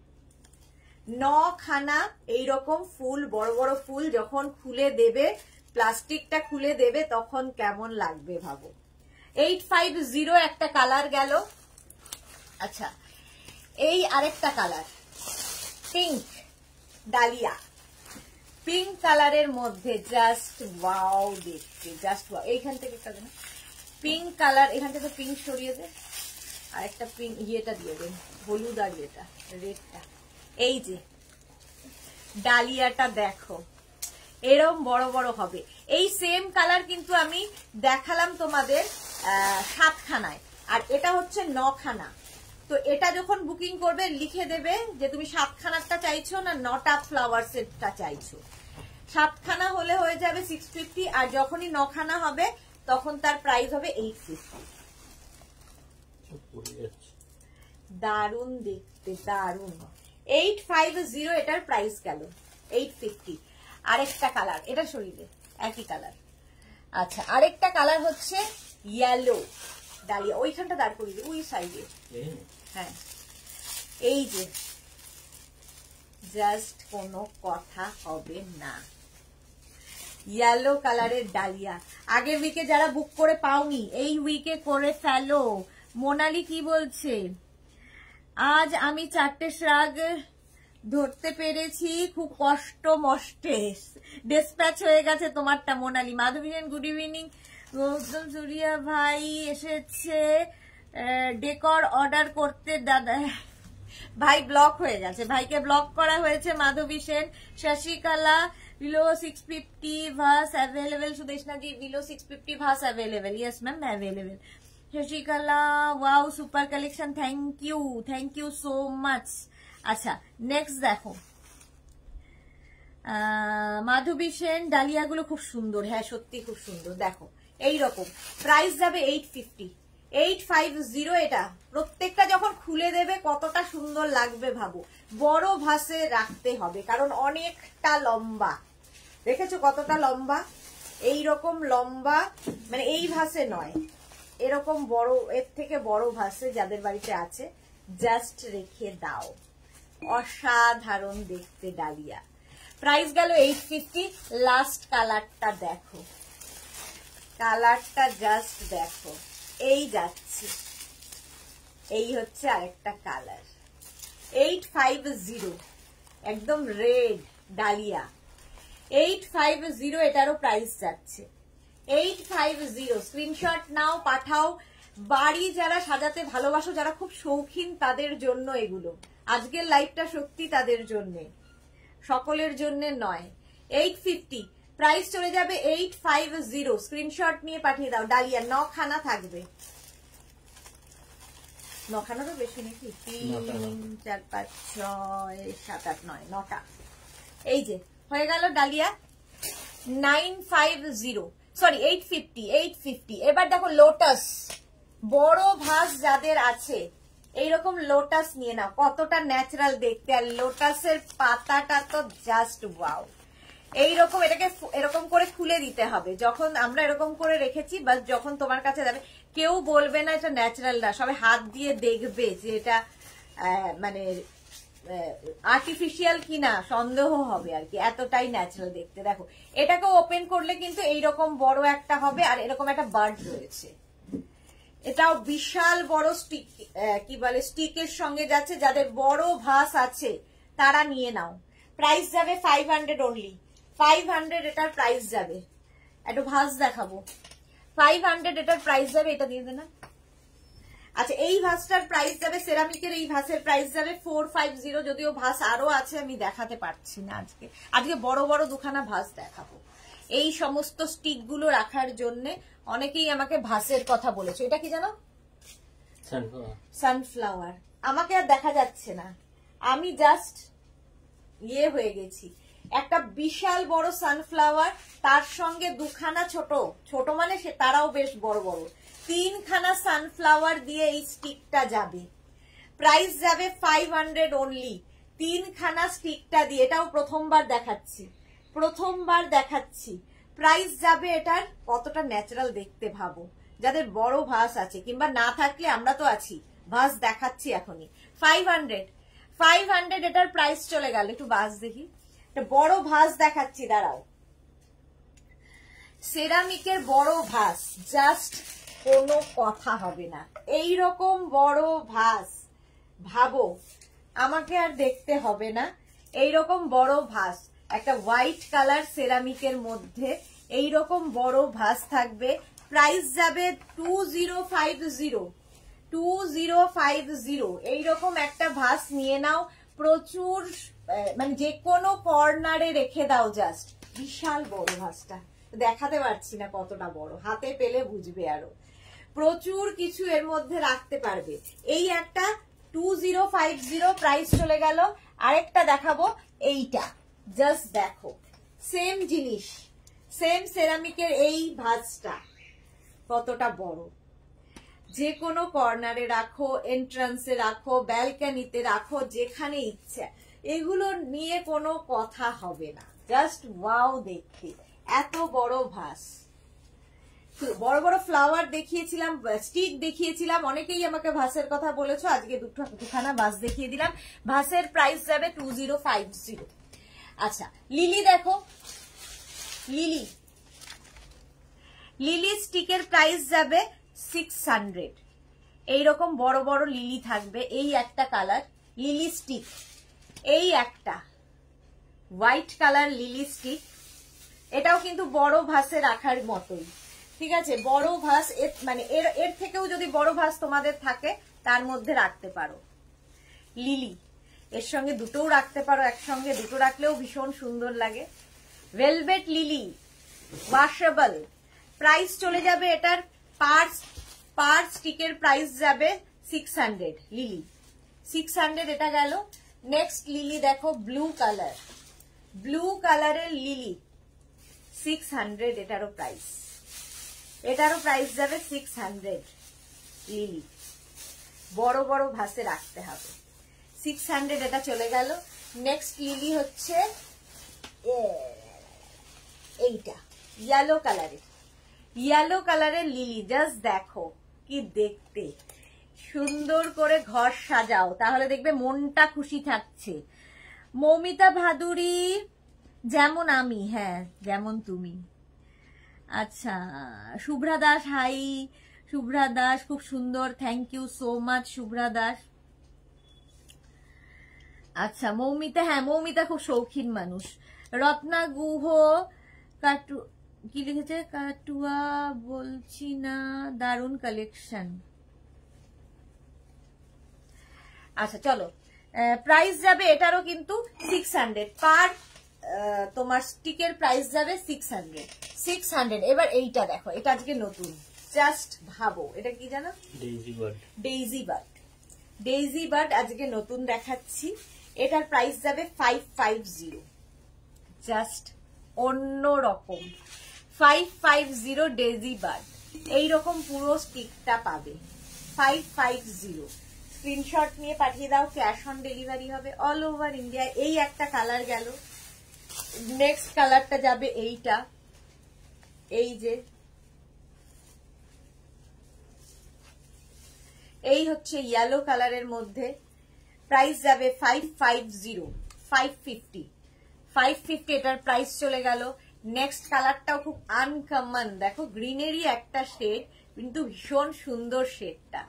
9খানা এইরকম ফুল, বড় বড় ফুল যখন খুলে দেবে, প্লাস্টিকটা খুলে দেবে, তখন কেমন লাগবে ভাবো। 850 একটা কালার গেল। আচ্ছা এই আরেকটা কালার পিঙ্ক ডালিয়া, পিঙ্ক কালারের মধ্যে জাস্ট ওয়াও দেখতে, জাস্ট ওয়াও। এইখান থেকে একটা দেন পিঙ্ক কালার, এখান থেকে পিঙ্ক সরিয়ে দে, আর একটা পিঙ্ক ইয়েটা দিয়ে দেন, হলুদ আর ইয়েটা রেডটা। এই যে ডালিয়াটা দেখো, এরম বড় বড় হবে। এই সেম কালার কিন্তু আমি দেখালাম তোমাদের 7খানায়, আর এটা হচ্ছে 9খানা। তো এটা যখন বুকিং করবে লিখে দেবে যে তুমি 7খানারটা চাইছো না 9টা ফ্লাওয়ার সেটটা চাইছো। 7খানা হলে হয়ে যাবে 650, আর যখনই 9খানা হবে তখন তার প্রাইস হবে 850। দারুন দেখতে, দারুন। 850 এটার প্রাইস গেল 850। আরেকটা কালার, এটা সরিয়ে একই কালার। আচ্ছা আরেকটা কালার হচ্ছে ইয়েলো ডালিয়া। ওইখানটা দাঁড় করিয়ে ওই সাইডে। হ্যাঁ এই যে জাস্ট কোনো কথা হবে না। ইয়েলো কালারের ডালিয়া। আগের উইকে যারা বুক করে পাওনি এই উইকে করে ফেলো। মোনালি কি বলছে, আজ আমি 4টে শ্রাগ ধরতে পেরেছি, খুব কষ্ট মষ্টে ডিসপ্যাচ হয়ে গেছে তোমারটা মোনালি। মাধবীন গুড ইভিনিং। গৌতম সুরিয়া ভাই এসেছে ডেকর অর্ডার করতে। দাদা ভাই ব্লক হয়ে গেছে, ভাইকে ব্লক করা হয়েছে। মাধবী সেন, শশিকলা বিলো 650 ভাস অ্যাভেলেবল। সুদেশনা জি বিলো 650 ভাস available. Yes ma'am available. Shashikala wow super collection, thank you so much. আচ্ছা নেক্সট দেখো মাধবী সেন, ডালিয়াগুলো খুব সুন্দর। হ্যাঁ সত্যি খুব সুন্দর। দেখো এইরকম প্রাইস যাবে 850, 850। এটা প্রত্যেকটা যখন খুলে দেবে কতটা সুন্দর লাগবে ভাবো। বড় ভাসে রাখতে হবে কারণ অনেকটা লম্বা, দেখেছো কতটা লম্বা, এইরকম লম্বা, মানে এই ভাসে নয়, এরকম বড়, এর থেকে বড় ভাসে যাদের বাড়িতে আছে জাস্ট রেখে দাও। অসাধারণ দেখতে ডালিয়া। প্রাইস গেল 850। লাস্ট কালারটা দেখো, কালারটা জাস্ট দেখো, এই যাচ্ছে, এই হচ্ছে আরেকটা কালার। 850 একদম রেড ডালিয়া, 850 এটারও প্রাইস যাচ্ছে 850। স্ক্রিনশট নাও, পাঠাও। বাড়ি যারা সাজাতে ভালোবাসো, যারা খুব শৌখিন তাদের জন্য এগুলো। আজকের লাইভটা সত্যি তাদের জন্য, সকলের জন্য নয়। 850 প্রাইস চলে যাবে 850। স্ক্রিনশট নিয়ে পাঠিয়ে দাও। ডালিয়া 9 খানা থাকবে, 9 খানা তো বেশি নাকি, 3 4 5 6 7 8 9, 9টা। এই যে হয়ে গেল ডালিয়া 950, সরি 850। এবার দেখো লোটাস, বড় ভাস যাদের আছে এইরকম লোটাস নিয়ে নাও, কতটা ন্যাচারাল দেখতে। আর লোটাসের পাতাটা তো জাস্ট ওয়াও। এইরকম এটাকে এরকম করে খুলে দিতে হবে। যখন আমরা এরকম করে রেখেছি, বাস যখন তোমার কাছে যাবে কেউ বলবে না এটা ন্যাচারাল না, সবাই হাত দিয়ে দেখবে যে এটা মানে আর্টিফিশিয়াল কিনা, সন্দেহ হবে আর কি, এতটাই ন্যাচারাল দেখতে। দেখো এটাকে ওপেন করলে কিন্তু এইরকম বড় একটা হবে, আর এরকম একটা বার্ড রয়েছে, এটাও বিশাল বড় স্টিক, কি বলে স্টিকের সঙ্গে যাচ্ছে। যাদের বড় ভাস আছে তারা নিয়ে নাও। প্রাইস যাবে 500 অনলি, 500 এটার প্রাইস যাবে। একটু ভাস দেখাবো, 500 এটার প্রাইস যাবে। এটা দিয়ে দেনা। আচ্ছা এই ভাসটার প্রাইস যাবে, সেরামিকের এই ভাসের প্রাইস যাবে 450। যদিও ভাস আরো আছে, আমি দেখাতে পারছি না আজকে। আজকে বড় বড় দুখানা ভাস দেখাবো এই সমস্ত স্টিক গুলো রাখার জন্য। অনেকেই আমাকে ভাসের কথা বলেছে। এটা কি জানো? সানফ্লাওয়ার। আমাকে আর দেখা যাচ্ছে না, আমি জাস্ট ইয়ে হয়ে গেছি। একটা বিশাল বড় সানফ্লাওয়ার, তার সঙ্গে দুখানা ছোট ছোট, মানে সে তারাও বেশ বড় বড়, 3 খানা সানফ্লাওয়ার দিয়ে এই স্টিকটা যাবে। প্রাইস যাবে 500 অনলি, 3 খানা স্টিকটা দিয়ে। এটাও প্রথমবার দেখাচ্ছি। প্রাইস যাবে এটার, কতটা ন্যাচারাল দেখতে ভাবো। যাদের বড় ভাস আছে, কিংবা না থাকলে আমরা তো আছি, ভাস দেখাচ্ছি এখনই। 500 এটার প্রাইস চলে গেল। একটু ভাস দেখি, একটা বড় ভাস দেখাচ্ছি, দাঁড়াও। সেরামিকের বড় ভাস, জাস্ট কোনো কথা হবে না। এই রকম বড় ভাস ভাবো, আমাকে আর দেখতে হবে না। এইরকম বড় ভাস, একটা হোয়াইট কালার সেরামিকের মধ্যে এইরকম বড় ভাস থাকবে। প্রাইস যাবে 2050। এইরকম একটা ভাস নিয়ে নাও। প্রচুর, মানে যে কোনো কর্নারে রেখে দাও। জাস্ট বিশাল বড় ভাসটা, দেখাতে পারছি না কতটা বড়, হাতে পেলে বুঝবে। আরো প্রচুর কিছু এর মধ্যে রাখতে পারবে। এই একটা 2050 প্রাইস চলে গেল। আরেকটা দেখাবো, এইটা জাস্ট দেখো, সেম জিনিস, সেম সেরামিকের এই ভাসটা কতটা বড়। যে কোনো কর্নারে রাখো, এন্ট্রান্সে রাখো, ব্যালকনিতে রাখো, যেখানে ইচ্ছা। এগুলো নিয়ে কোনো কথা হবে না, জাস্ট ওয়াও দেখতে। এত বড় ভাস, বড় বড় ফ্লাওয়ার দেখিয়েছিলাম, স্টিক দেখিয়েছিলাম, অনেকেই আমাকে ভাসের কথা বলেছো। আজকে দুখানা ভাস দেখিয়ে দিলাম। ভাসের প্রাইস যাবে 2050। আচ্ছা লিলি দেখো, লিলি স্টিকের প্রাইস যাবে 600। এইরকম বড় বড় লিলি থাকবে। এই একটা কালার লিলি স্টিক, এই একটা হোয়াইট কালার লিলি স্টিক। এটাও কিন্তু বড় ভাসে রাখার মতোই, ঠিক আছে। বড় ভাস, মানে এর থেকেও যদি বড় ভাস তোমাদের থাকে তার মধ্যে রাখতে পারো। লিলি এর সঙ্গে দুটোও রাখতে পারো, একসঙ্গে দুটো রাখলেও ভীষণ সুন্দর লাগে। Velvet lily washable. প্রাইস চলে যাবে এটার, পার স্টিকের প্রাইস যাবে 600। লিলি 600 এটা গেল। নেক্সট লিলি দেখো, ব্লু কালারের লিলি 600 এটারও প্রাইস। এটারও প্রাইস যাবে 600। লিলি বড় বড় ভাসে রাখতে হবে, 600 এটা চলে গেল। নেক্সট লিলি হচ্ছে এইটা ইয়েলো কালারের লিলি। জাস্ট দেখো কি দেখতে সুন্দর করে ঘর সাজাও, তাহলে দেখবে মনটা খুশি থাকছে। মৌমিতা ভাদুরী যেমন আমি, হ্যাঁ যেমন তুমি। আচ্ছা শুভ্রা দাস, হাই শুভ্রা দাস, খুব সুন্দর, thank you so much Shubhra Das. আচ্ছা মৌমিতা, হ্যাঁ মৌমিতা খুব শৌখিন মানুষ। রত্না গুহ কি লিখেছে, কাটুয়া বলছি না, দারুণ কালেকশন। আচ্ছা চলো, প্রাইস যাবে এটারও কিন্তু 600 পার, তোমার স্টিকের প্রাইস যাবে 600। এবার এইটা দেখো, এটা আজকে নতুন, জাস্ট ভাবো এটা কি জানো, ডেইজি বার্ড আজকে নতুন দেখাচ্ছি। এটার প্রাইস যাবে 550, জাস্ট অন্য রকম 550 ডেইজি বার্ড। এইরকম পুরো স্টিকটা পাবে 550। স্ক্রিনশট নিয়ে পাঠিয়ে দাও, ক্যাশ অন ডেলিভারি হবে অল ওভার ইন্ডিয়া। এই একটা কালার গেল, নেক্সট কালারটা যাবে এইটা, এই যে এই হচ্ছে ইয়েলো কালারের মধ্যে, প্রাইস যাবে 550 এটার প্রাইস চলে গেল। নেক্সট কালারটাও খুব আনকমন, দেখো গ্রিনেরই একটা শেড, কিন্তু ভীষণ সুন্দর শেডটা।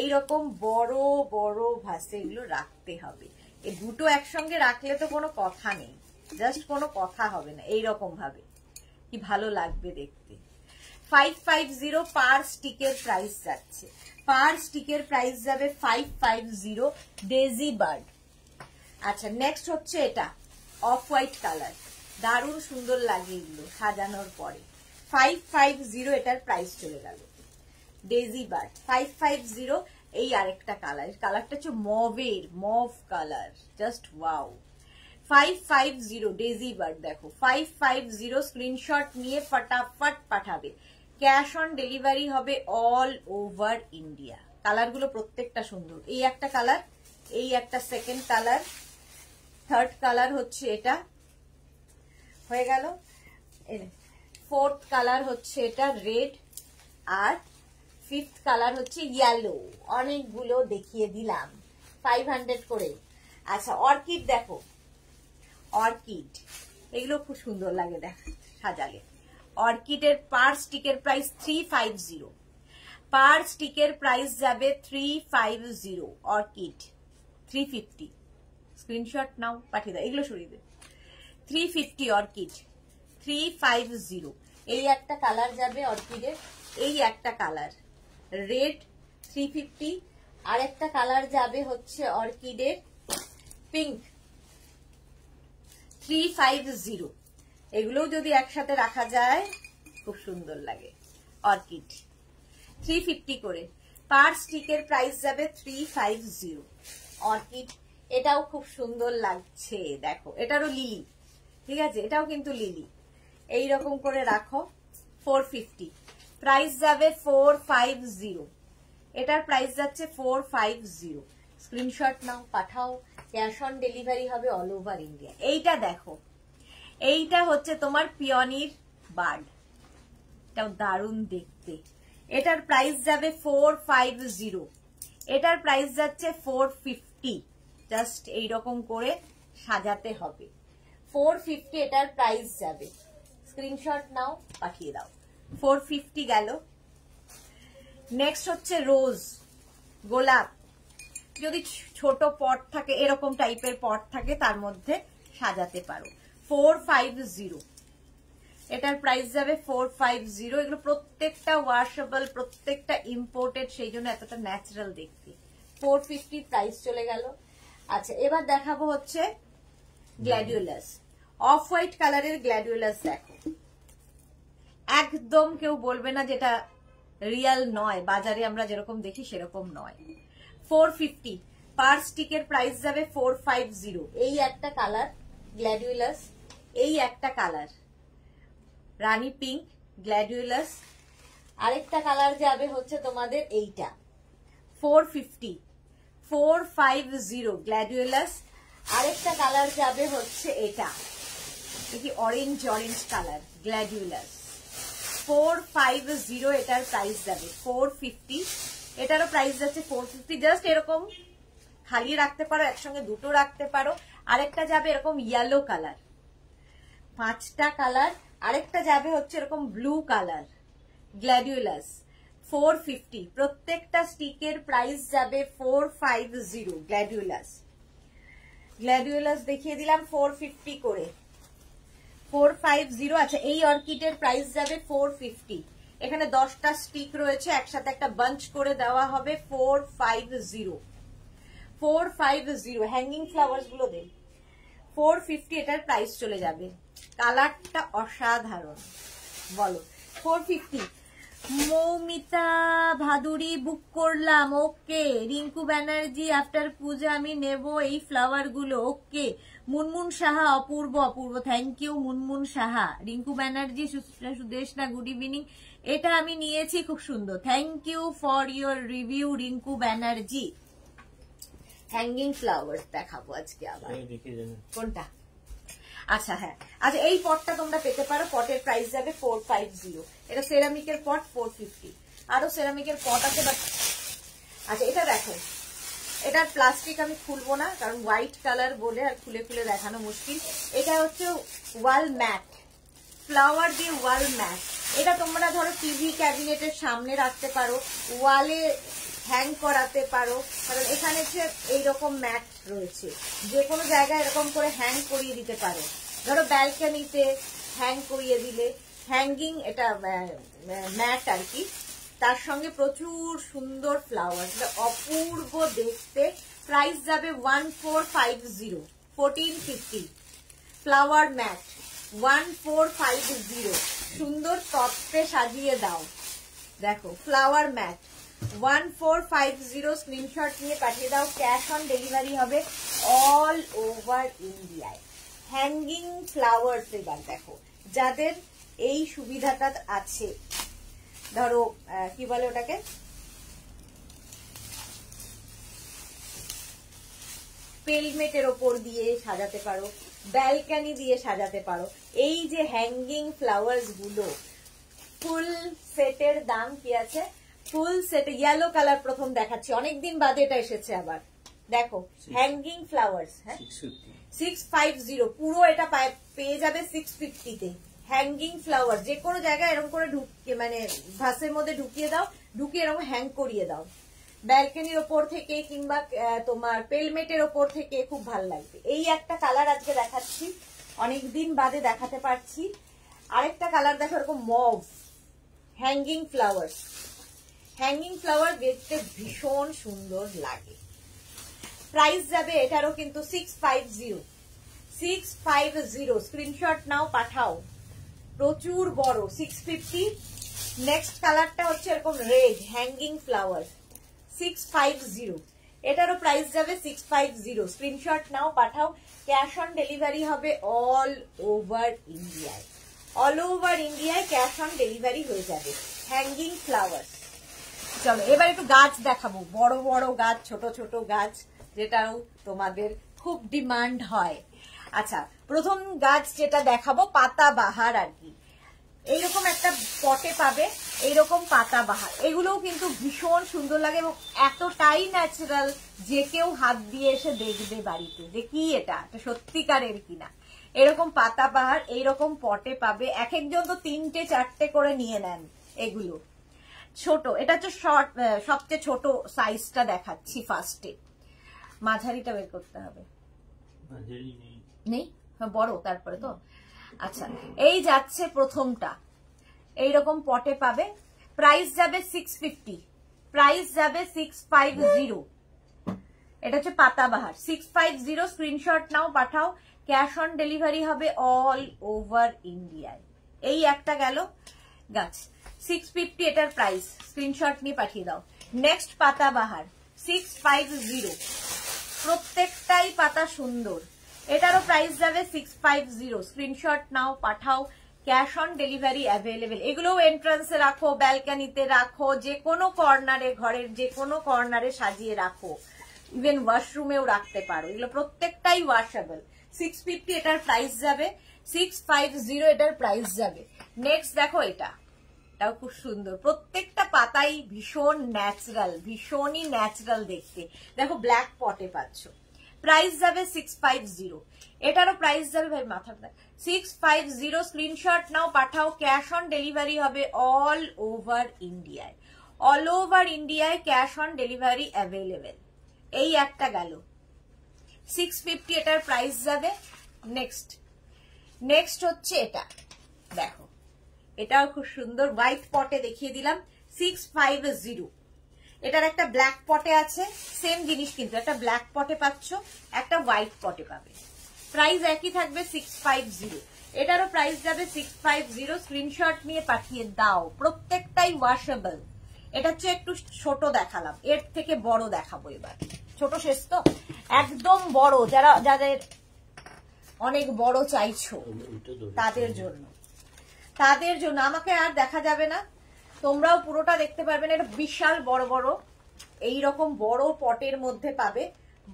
এইরকম বড় বড় ভাসে এগুলো রাখতে হবে, এই দুটো একসঙ্গে রাখলে তো কোনো কথা নেই, জাস্ট কোনো কথা হবে না। এইরকম ভাবে কি ভালো লাগবে দেখতে। 550 পার স্টিকের প্রাইস যাচ্ছে, পার স্টিকের প্রাইস যাবে 550 ডেজি বার্ড। আচ্ছা নেক্সট হচ্ছে এটা অফ হোয়াইট কালার, দারুণ সুন্দর লাগে এগুলো সাজানোর পরে। 550 এটার প্রাইস চলে গেল। Daisy bird 550। এই আরেকটা কালার, কালারটা হচ্ছে mauve colour, just wow. 550 daisy bird, দেখো 550। স্ক্রিনশট নিয়ে ফটাফট পাঠাবে, ক্যাশ অন ডেলিভারি হবে অল ওভার ইন্ডিয়া। কালারগুলো প্রত্যেকটা সুন্দর। এই একটা কালার, এই একটা সেকেন্ড কালার, থার্ড কালার হচ্ছে এটা, হয়ে গেল। ফোর্থ কালার হচ্ছে এটা রেড, আর ফিফথ কালার হচ্ছে ইয়েলো। অনেকগুলো দেখিয়ে দিলাম 500 করে। আচ্ছা অর্কিড দেখো, অর্কিড এগুলো খুব সুন্দর লাগে দেখ সাজালে। অর্কিডের পার স্টিকের প্রাইস 350, পার স্টিকের প্রাইস যাবে 350। অর্কিড 350, স্ক্রিনশট নাও পাঠিয়ে দাও, এগুলো সরিয়ে দে। 350 অর্কিড 350। এই একটা কালার যাবে অর্কিডের, এই একটা কালার রেড 350, আর একটা কালার যাবে হচ্ছে অর্কিডের পিঙ্ক 350। এগুলোও যদি একসাথে রাখা যায় খুব সুন্দর লাগে। অর্কিড 350 করে, পার স্টিকের প্রাইস যাবে 350। অর্কিড এটাও খুব সুন্দর লাগছে, দেখো এটারও লিলি, ঠিক আছে এটাও কিন্তু লিলি। এইরকম করে রাখো 450, প্রাইস যাবে 450। এটার প্রাইস যাচ্ছে 450। স্ক্রিনশট নাও পাঠাও, ক্যাশ অন ডেলিভারি হবে অল ওভার ইন্ডিয়া। এইটা দেখো, এইটা হচ্ছে তোমার পিওনির বার্ড, এটাও দারুণ দেখতে। এটার প্রাইস যাবে 450, এটার প্রাইস যাচ্ছে 450। জাস্ট এইরকম করে সাজাতে হবে, 450 এটার প্রাইস যাবে। স্ক্রিনশট নাও পাঠিয়ে দাও, 450 গেল। নেক্সট হচ্ছে রোজ, গোলাপ। যদি ছোট পট থাকে, এরকম টাইপের পট থাকে, তার মধ্যে সাজাতে পারো। 450, এটার প্রাইস যাবে 450। এগুলো প্রত্যেকটা ওয়াশেবল, প্রত্যেকটা ইম্পোর্টেড, সেই জন্য এতটা ন্যাচারাল দেখতে। 450 প্রাইস চলে গেল। আচ্ছা এবার দেখাবো হচ্ছে গ্ল্যাডিওলাস, অফ হোয়াইট কালারের গ্ল্যাডিওলাস। দেখো একদম কেউ বলবে না যেটা রিয়েল নয়, বাজারে আমরা যেরকম দেখি সেরকম নয়। 450, পার স্টিকের প্রাইস যাবে 450। এই একটা কালার গ্ল্যাডিওলাস, এই একটা কালার রানী পিঙ্ক গ্ল্যাডিওলাস, আরেকটা কালার যাবে হচ্ছে তোমাদের এইটা 450 গ্ল্যাডিওলাস। আরেকটা কালার যাবে হচ্ছে এটা, দেখি অরেঞ্জ কালার, গ্ল্যাডিওলাস 450, এটার প্রাইস যাবে 450, এটারও প্রাইস যাচ্ছে 450। জাস্ট এরকম খালি রাখতে পারো, একসঙ্গে দুটো রাখতে পারো। আরেকটা যাবে এরকম ইয়েলো কালার, 5টা কালার। আরেকটা যাবে হচ্ছে এরকম ব্লু কালার, গ্ল্যাডিওলাস 450, প্রত্যেকটা স্টিকের প্রাইস যাবে 450। গ্ল্যাডিওলাস দেখিয়ে দিলাম 450 করে, 450। আচ্ছা, এই অর্কিডের প্রাইস যাবে 450। এখানে 10টা স্টিক রয়েছে, একসাথে একটা বাঞ্চ করে দেওয়া হবে 450। হ্যাঙ্গিং ফ্লাওয়ার্স গুলো দেন 450, এটার প্রাইস চলে যাবে। কালারটা অসাধারণ, বলো 450। মৌমিতা ভাদুরী বুক করলাম, ওকে। রিঙ্কু ব্যানার্জি আফটার পূজা আমি নেব এই ফ্লাওয়ার গুলো, ওকে। মুনমুন সাহা অপূর্ব, thank you Munmun Saha. Rinku Banerjee Sudeshna, good evening. এটা আমি নিয়েছি, খুব সুন্দর, thank you for your review Rinku Banerjee. Hanging flowers দেখাবো আজকে আবার, কোনটা? আচ্ছা হ্যাঁ, আচ্ছা এই পটটা তোমরা পেতে পারো, পটের প্রাইস যাবে 450। এটা সেরামিকের পট 450। আরো সেরামিকের পট আছে, বাট আচ্ছা এটা দেখো, এটার প্লাস্টিক আমি খুলবো না, কারণ হোয়াইট কালার বলে আর খুলে খুলে দেখানো মুশকিল। এটা হচ্ছে ওয়াল ম্যাট, ফ্লাওয়ার দিয়ে ওয়াল ম্যাট। এটা তোমরা ধরো টিভি ক্যাবিনেটের সামনে রাখতে পারো, ওয়ালে হ্যাং করাতে পারো, কারণ এখানে হচ্ছে এইরকম ম্যাট রয়েছে, যে কোনো জায়গায় এরকম করে হ্যাং করিয়ে দিতে পারো। ধরো ব্যালকনিতে হ্যাং করিয়ে দিলে, হ্যাঙ্গিং এটা ম্যাট আর কি, তার সঙ্গে প্রচুর সুন্দর ফ্লাওয়ার, অপূর্ব দেখতে। প্রাইস যাবে 1450, 1450 ফ্লাওয়ার ম্যাট 1450। সুন্দর তত্ত্বে সাজিয়ে দাও, দেখো ফ্লাওয়ার ম্যাট 1450, স্ক্রিনশট নিয়ে পাঠিয়ে দাও। ক্যাশ অন ডেলিভারি হবে অল ওভার ইন্ডিয়ায়। হ্যাঙ্গিং ফ্লাওয়ার্স এবার দেখো, যাদের এই সুবিধাটা আছে, ধরো কি বলে ওটাকে, পেলমেটের ওপর দিয়ে সাজাতে পারো, ব্যালকনি দিয়ে সাজাতে পারো। এই যে হ্যাঙ্গিং ফ্লাওয়ার্স গুলো, ফুল সেটের দাম কি আছে? ফুল সেট ইয়েলো কালার প্রথম দেখাচ্ছি, অনেকদিন বাদে এটা এসেছে আবার। দেখো হ্যাঙ্গিং ফ্লাওয়ার্স, হ্যাঁ 650, পুরো এটা পেয়ে যাবে 650-তে। হ্যাঙ্গিং ফ্লাওয়ার যে কোনো জায়গায় এরকম করে ঢুকিয়ে, মানে ভাসের মধ্যে ঢুকিয়ে দাও, ঢুকিয়ে এরকম হ্যাং করিয়ে দাও, ব্যালকনির ওপর থেকে কিংবা তোমার পেলমেটের ওপর থেকে, খুব ভালো লাগবে। এই একটা কালার আজকে দেখাচ্ছি, অনেকদিন বাদে দেখাতে পারছি। আরেকটা কালার দেখো, এরকম mauve hanging flower, hanging flower দেখতে ভীষণ সুন্দর লাগে। প্রাইস যাবে এটারও কিন্তু 650, স্ক্রিনশট নাও, পাঠাও। প্রচুর বড় 650। নেক্সট কালারটা হচ্ছে এরকম রেড হ্যাঙ্গিং ফ্লাওয়ার 650, এটারও প্রাইস যাবে 650, স্ক্রিনশট নাও, পাঠাও। ক্যাশ অন ডেলিভারি হবে অল ওভার ইন্ডিয়ায়, ক্যাশ অন ডেলিভারি হয়ে যাবে। Hanging flower. চলো এবার একটু গাছ দেখাবো, বড় বড় গাছ, ছোট ছোট গাছ, যেটাও তোমাদের খুব ডিমান্ড হয়। আচ্ছা, প্রথম গাছ যেটা দেখাবো পাতাবাহার আর কি, এইরকম একটা পটে পাবে, এইরকম পাতাবাহার। এগুলোও কিন্তু ভীষণ সুন্দর লাগে এবং এতটাই ন্যাচারাল যে কেউ হাত দিয়ে এসে দেখবে বাড়িতে যে কি এটা সত্যিকারের কিনা। এরকম পাতাবাহার এইরকম পটে পাবে, এক একজন তো 3টে 4টে করে নিয়ে নেন। এগুলো ছোট, এটা হচ্ছে সবচেয়ে ছোট সাইজটা দেখাচ্ছি ফার্স্টে। মাঝারিটা বের করতে হবে, নেই বড়, তারপরে তো। আচ্ছা, এই যাচ্ছে প্রথমটা, এইরকম পটে পাবে, প্রাইস যাবে 650, প্রাইস যাবে 650। এটা হচ্ছে পাতাবাহার 650, স্ক্রিনশট নাও, পাঠাও। ক্যাশ অন ডেলিভারি হবে অল ওভার ইন্ডিয়ায়। এই একটা গেল গাছ 650, এটার প্রাইস স্ক্রিনশট নিয়ে পাঠিয়ে দাও। নেক্সট পাতাবাহার 650, প্রত্যেকটাই পাতা সুন্দর, এটারও প্রাইস যাবে 650, স্ক্রিনশট নাও, পাঠাও। Cash on delivery available. এগুলোও এন্ট্রান্সে রাখো, ব্যালকানিতে রাখো, যে কোনো কর্নারে, ঘরের যে কোনো কর্নারে সাজিয়ে রাখো, ইভেন ওয়াশরুমেও রাখতে পারো। এগুলো প্রত্যেকটাই ওয়াশেবল। 650 এটার প্রাইস যাবে, 650 এটার প্রাইস যাবে। নেক্সট দেখো এটাও খুব সুন্দর, প্রত্যেকটা পাতাই ভীষণ ন্যাচারাল, ভীষণই ন্যাচারাল দেখতে। দেখো ব্ল্যাক পটে পাচ্ছ, প্রাইস যাবে 650। এটারও প্রাইস যাবে ভাই মাথাটা 650। স্ক্রিনশট নাও, পাঠাও। ক্যাশ অন ডেলিভারি হবে অল ওভার ইন্ডিয়ায়, অল ওভার ইন্ডিয়ায় ক্যাশ অন ডেলিভারি অ্যাভেলেবেল। এই একটা গেল 650, এটার প্রাইস যাবে। নেক্সট হচ্ছে এটা, দেখো এটাও খুব সুন্দর, হোয়াইট পটে দেখিয়ে দিলাম 650। এটার একটা ব্ল্যাক পটে আছে, সেম জিনিস কিন্তু একটা ব্ল্যাক পটে পাচ্ছ, একটা হোয়াইট পটে পাবে, প্রাইস একই থাকবে 650। এটারও প্রাইস যাবে 650। স্ক্রিনশট নিয়ে পাঠিয়ে দাও, প্রত্যেকটাই ওয়াশেবল। এটা হচ্ছে একটু ছোট দেখালাম, এর থেকে বড় দেখাবো এবার। ছোট শেষ তো, একদম বড়, যাদের অনেক বড় চাইছো তাদের জন্য আমাকে আর দেখা যাবে না, তোমরাও পুরোটা দেখতে পারবে না। এটা বিশাল বড় বড় এইরকম বড় পটের মধ্যে পাবে,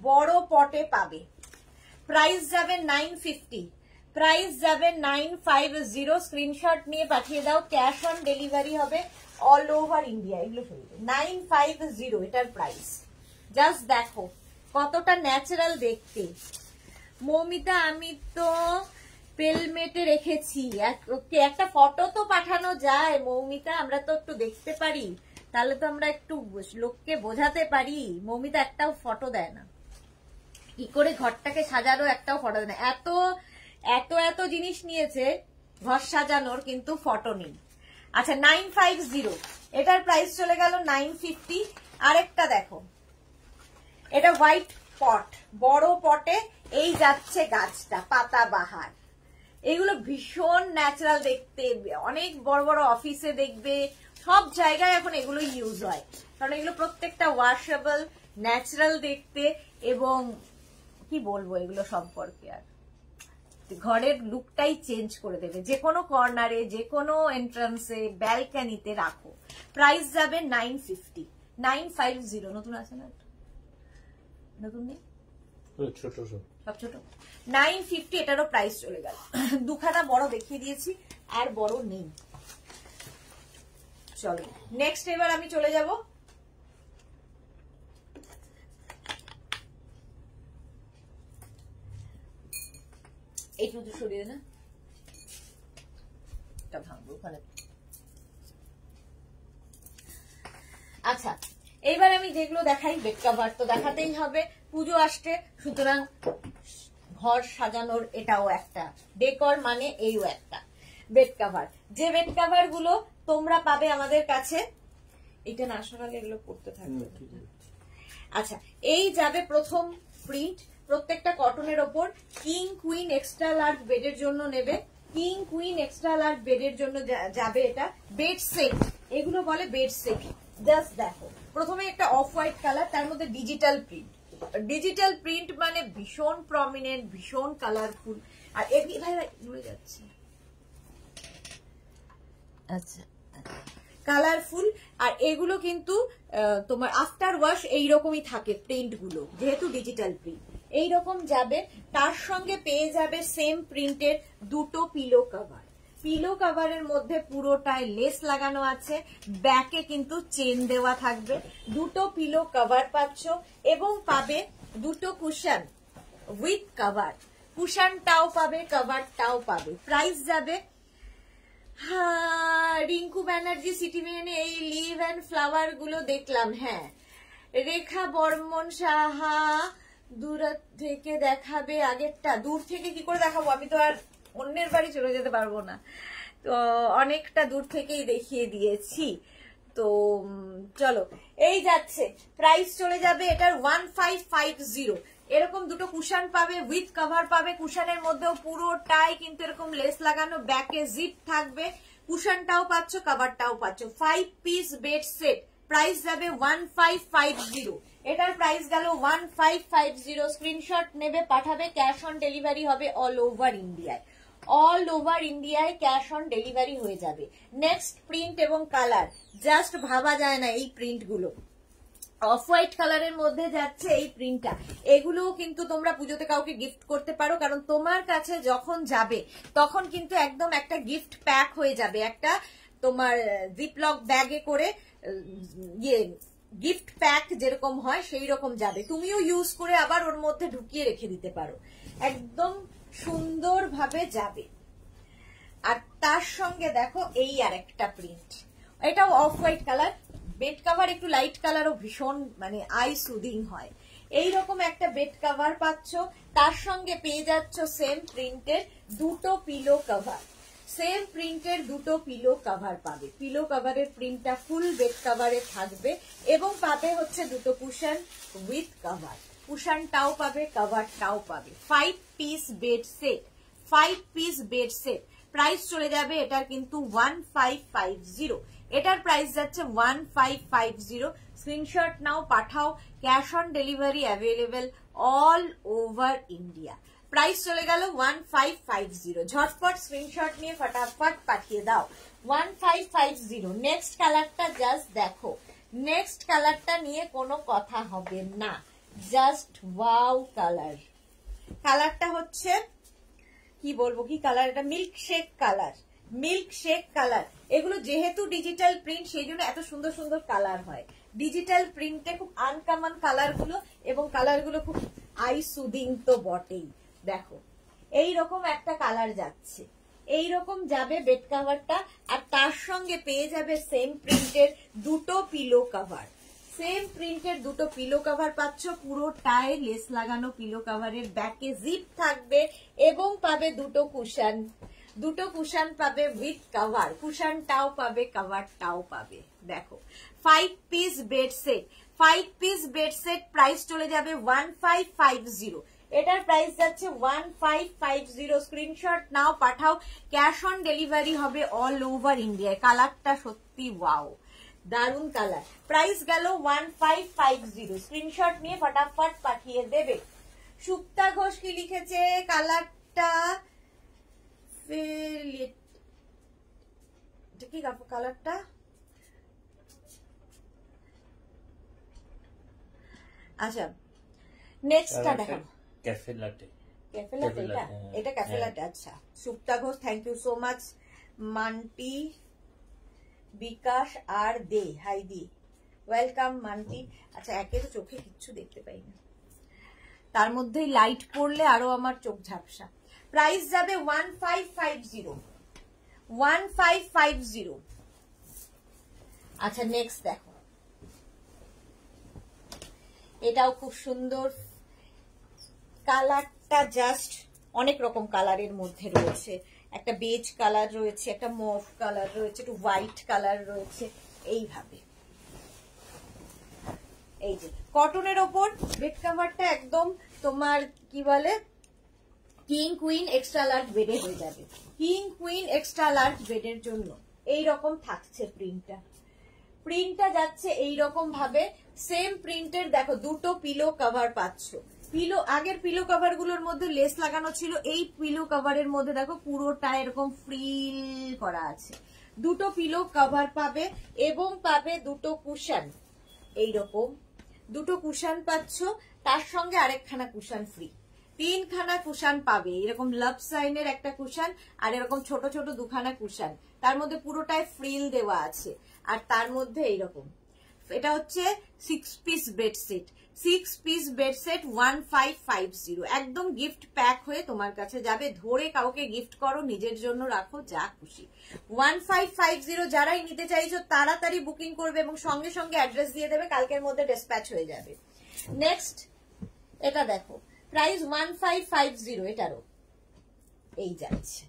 বড় পটে পাবে। প্রাইস যাবে 950, প্রাইস যাবে 950। স্ক্রিনশট নিয়ে পাঠিয়ে দাও, ক্যাশ অন ডেলিভারি হবে অল ওভার ইন্ডিয়া। এগুলো 950 এটার প্রাইস। জাস্ট দেখো কতটা ন্যাচারাল দেখতে। মৌমিতা আমি তো পেলমেটে রেখেছি, একটা ফটো তো পাঠানো যায় মৌমিতা, আমরা তো একটু দেখতে পারি, তাহলে তো আমরা একটু লোককে বোঝাতে পারি। মৌমিতা একটাও ফটো দেয় না, কি করে ঘরটাকে সাজানো একটাও ফটো দেয় না। এত জিনিস নিয়েছে ঘর সাজানোর, কিন্তু ফটো নেই। আচ্ছা 950, এটার প্রাইস চলে গেল 950। আরেকটা দেখো, এটা হোয়াইট পট, বড় পটে এই যাচ্ছে গাছটা, পাতা বাহার। এগুলো ভীষণ ন্যাচারাল দেখতে, অনেক বড় বড় অফিসে দেখবে, সব জায়গায় এখন এগুলো ইউজ হয়, কারণ এগুলো প্রত্যেকটা ওয়াশেবল, ন্যাচারাল দেখতে, এবং কি বলবো এগুলো সম্পর্কে, আর ঘরের লুকটাই চেঞ্জ করে দেবে। যে কোনো কর্নারে, যে কোনো এন্ট্রান্সে, ব্যালকানিতে রাখো। প্রাইস যাবে 950। নতুন আছে না, নতুন নেই, ছোট সব ছোট। 950 এটারও প্রাইস চলে গেল। দুখানা বড় দেখিয়ে দিয়েছি, আর বড় নেই। চলো নেক্সট, এবার আমি চলে যাব এইটু সরিয়ে না, এটা ভাঙবো ওখানে। আচ্ছা এইবার আমি যেগুলো দেখাই, বেড কভার তো দেখাতেই হবে, পুজো আসছে, সুতরাং ঘর সাজানোর এটাও একটা ডেকর, মানে এইও একটা বেড কভার। যে বেড কভার গুলো তোমরা পাবে আমাদের কাছে, এটা না সকালে এগুলো পড়তে থাকবে। আচ্ছা এই যাবে প্রথম প্রিন্ট, প্রত্যেকটা কটনের ওপর। কিং কুইন এক্সট্রা লার্জ বেডের জন্য নেবে, কিং কুইন এক্সট্রা লার্জ বেডের জন্য যাবে এটা। বেড সেট, এগুলো বলে বেড সেট। জাস্ট দেখো, প্রথমে একটা অফ হোয়াইট কালার, তার মধ্যে ডিজিটাল প্রিন্ট। ডিজিটাল প্রিন্ট মানে ভীষণ প্রমিনেন্ট, ভীষণ কালারফুল, আর এইভাবে উড়ে যাচ্ছে। আচ্ছা কালারফুল, আর এগুলো কিন্তু তোমার আফটার ওয়াশ এইরকমই থাকে প্রিন্ট গুলো, যেহেতু ডিজিটাল প্রিন্ট এইরকম যাবে। তার সঙ্গে পেয়ে যাবে সেম প্রিন্টের দুটো পিলো কভার। পিলো কভারের মধ্যে পুরোটায় লেস লাগানো আছে, ব্যাকে কিন্তু চেন দেওয়া থাকবে। দুটো পিলো কভার পাচ্ছ, এবং পাবে দুটো কুশন উইথ কভার। কুশনটাও পাবে, কভারটাও পাবে। প্রাইস যাবে, হ্যাঁ রিঙ্কু ব্যানার্জি সিটি মেনে এই লিভ অ্যান্ড ফ্লাওয়ার গুলো দেখলাম। হ্যাঁ রেখা বর্মন সাহা দূর থেকে দেখাবে আগেরটা। দূর থেকে কি করে দেখাবো, আমি তো আর অন্যের বাড়ি চলে যেতে পারবো না, তো অনেকটা দূর থেকেই দেখিয়ে দিয়েছি। তো চলো এই যাচ্ছে, প্রাইস চলে যাবে এটার 1550। এরকম দুটো কুশন পাবে, উইথ কভার পাবে। কুশনের মধ্যেও পুরোটাই কিন্তু এরকম লেস লাগানো, ব্যাকে জিপ থাকবে। কুশনটাও পাচ্ছ, কভারটাও পাচ্ছ। 5 পিস বেড সেট, প্রাইস যাবে 1550। এটার প্রাইস গেল 1550। স্ক্রিনশট নেবে, পাঠাবে, ক্যাশ অন ডেলিভারি হবে অল ওভার ইন্ডিয়ায়, অল ওভার ইন্ডিয়ায় ক্যাশ অন ডেলিভারি হয়ে যাবে। নেক্সট প্রিন্ট এবং কালার জাস্ট ভাবা যায় না এই প্রিন্ট গুলো। অফ হোয়াইট কালারের মধ্যে যাচ্ছে এই প্রিন্টটা, এগুলোও কিন্তু তোমরা পুজোতে কাউকে গিফট করতে পারো, কারণ তোমার কাছে যখন যাবে তখন কিন্তু একদম একটা গিফট প্যাক হয়ে যাবে, একটা তোমার জিপলক ব্যাগে করে গিফট প্যাক যেরকম হয় সেই রকম যাবে, তুমিও ইউজ করে আবার ওর মধ্যে ঢুকিয়ে রেখে দিতে পারো, একদম সুন্দরভাবে যাবে। আর তার সঙ্গে দেখো এই আর একটা প্রিন্ট, এটাও off white colour, bed cover একটু লাইট কালারও ভীষণ মানে আই সুদিং হয়, এইরকম একটা বেড কাভার পাচ্ছ, তার সঙ্গে পেয়ে যাচ্ছ সেম প্রিন্টের দুটো পিলো কাভার, সেম প্রিন্টের দুটো পিলো কাভার পাবে, পিলো কাভারের প্রিন্টটা ফুল বেড কাভারে থাকবে এবং পাবে হচ্ছে দুটো কুশন উইথ কাভার, কুশনটাও পাবে কাভারটাও পাবে। 5 piece bed set, 5 piece bed set, price চলে যাবে এটার কিন্তু 1550, এটার প্রাইস যাচ্ছে 1550। স্ক্রিনশট নাও, পাঠাও, cash on delivery available all over India. Price চলে গেল 1550, ঝটপট স্ক্রিনশট নিয়ে ফটাফট পাঠিয়ে দাও 1550। নেক্সট কালারটা জাস্ট দেখো, নেক্সট কালারটা নিয়ে কোনো কথা হবে না, জাস্ট ওয়াও কালার। কালারটা হচ্ছে কি বলবো, কি কালার এটা, milk shake colour, milk shake colour. এগুলো যেহেতু ডিজিটাল প্রিন্ট সেই জন্য এত সুন্দর সুন্দর কালার হয়, ডিজিটাল প্রিন্টে খুব আনকমন কালার গুলো এবং কালার গুলো খুব আই সুদিং তো বটেই। দেখো এইরকম একটা কালার যাচ্ছে, এইরকম যাবে বেড কাভারটা, আর তার সঙ্গে পেয়ে যাবে সেম প্রিন্টের দুটো পিলো কাভার, সেম প্রিন্টের দুটো পিলো কাভার পাচ্ছ, পুরোটায় লেস লাগানো পিলো কাভারের, ব্যাকে জিপ থাকবে এবং পাবে দুটো কুশন, দুটো কুশন পাবে উইথ কাভার, কুশনটাও পাবে কাভারটাও পাবে। দেখো 5 piece bed set, 5 piece bed set, price চলে যাবে 1550, এটার প্রাইস যাচ্ছে 1550। স্ক্রিনশট নাও, পাঠাও, ক্যাশ অন ডেলিভারি হবে অল ওভার ইন্ডিয়ায়। কালারটা সত্যি ওয়াও, দারুন কালার। প্রাইস গেল 1550, স্ক্রিনশট নিয়ে ফটাফট পাঠিয়ে দেবে। সুপ্তা ঘোষ কি লিখেছে, কালারটা কি কালারটা, আচ্ছা নেক্সটটা দেখো, ক্যাফে লাটে, ক্যাফে লাটে, এটা ক্যাফে লাটে। আচ্ছা Supta Ghosh, thank you so much. Manti, Bikash আর দে, হাই দি, ওয়েলকাম মান্টি। আচ্ছা একে তো চোখে কিচ্ছু দেখতে পাই না, তার মধ্যেই লাইট পড়লে আরো আমার চোখ ঝাপসা। প্রাইস যাবে 1550, 1550। আচ্ছা নেক্সট দেখো, এটাও খুব সুন্দর কালারটা, জাস্ট অনেক রকম কালারের মধ্যে রয়েছে, একটা বেজ কালার রয়েছে, একটা মভ কালার রয়েছে, একটু হোয়াইট কালার রয়েছে, এইভাবে। এই যে কটনের ওপর বেড কাভারটা একদম তোমার কি বলে কিং কুইন এক্সট্রা লার্জ বেডে হয়ে যাবে, কিং কুইন এক্সট্রা লার্জ বেডের জন্য এইরকম থাকছে প্রিন্টটা, প্রিন্টটা যাচ্ছে এইরকম ভাবে, সেম প্রিন্টের দেখো দুটো পিলো কভার পাচ্ছ, পিলো আগের পিলো কভার গুলোর মধ্যে লেস লাগানো ছিল, এই পিলো কভারের মধ্যে দেখো পুরোটা এরকম ফ্রিল করা আছে, দুটো পিলো কভার পাবে এবং পাবে দুটো কুশন, এইরকম দুটো কুশন পাচ্ছ, তার সঙ্গে আরেকখানা কুশন ফ্রি, 3খানা কুশন পাবে, এরকম লাভ সাইনের একটা কুশন আর এরকম ছোট ছোট 2খানা কুশন, তার মধ্যে পুরোটায় ফ্রিল দেওয়া আছে, আর তার মধ্যে এইরকম, এটা হচ্ছে 6 piece bed set, 6 piece bed set 1550, একদম গিফট প্যাক হয়ে তোমার কাছে যাবে, ধরে কাউকে গিফট করো, নিজের জন্য রাখো, যা খুশি। 1550 যারাই নিতে চাইছো তাড়াতাড়ি বুকিং করবে এবং সঙ্গে সঙ্গে অ্যাড্রেস দিয়ে দেবে, কালকের মধ্যে ডিসপ্যাচ হয়ে যাবে। নেক্সট এটা দেখো, প্রাইস 1550, এটারও এই যাচ্ছে,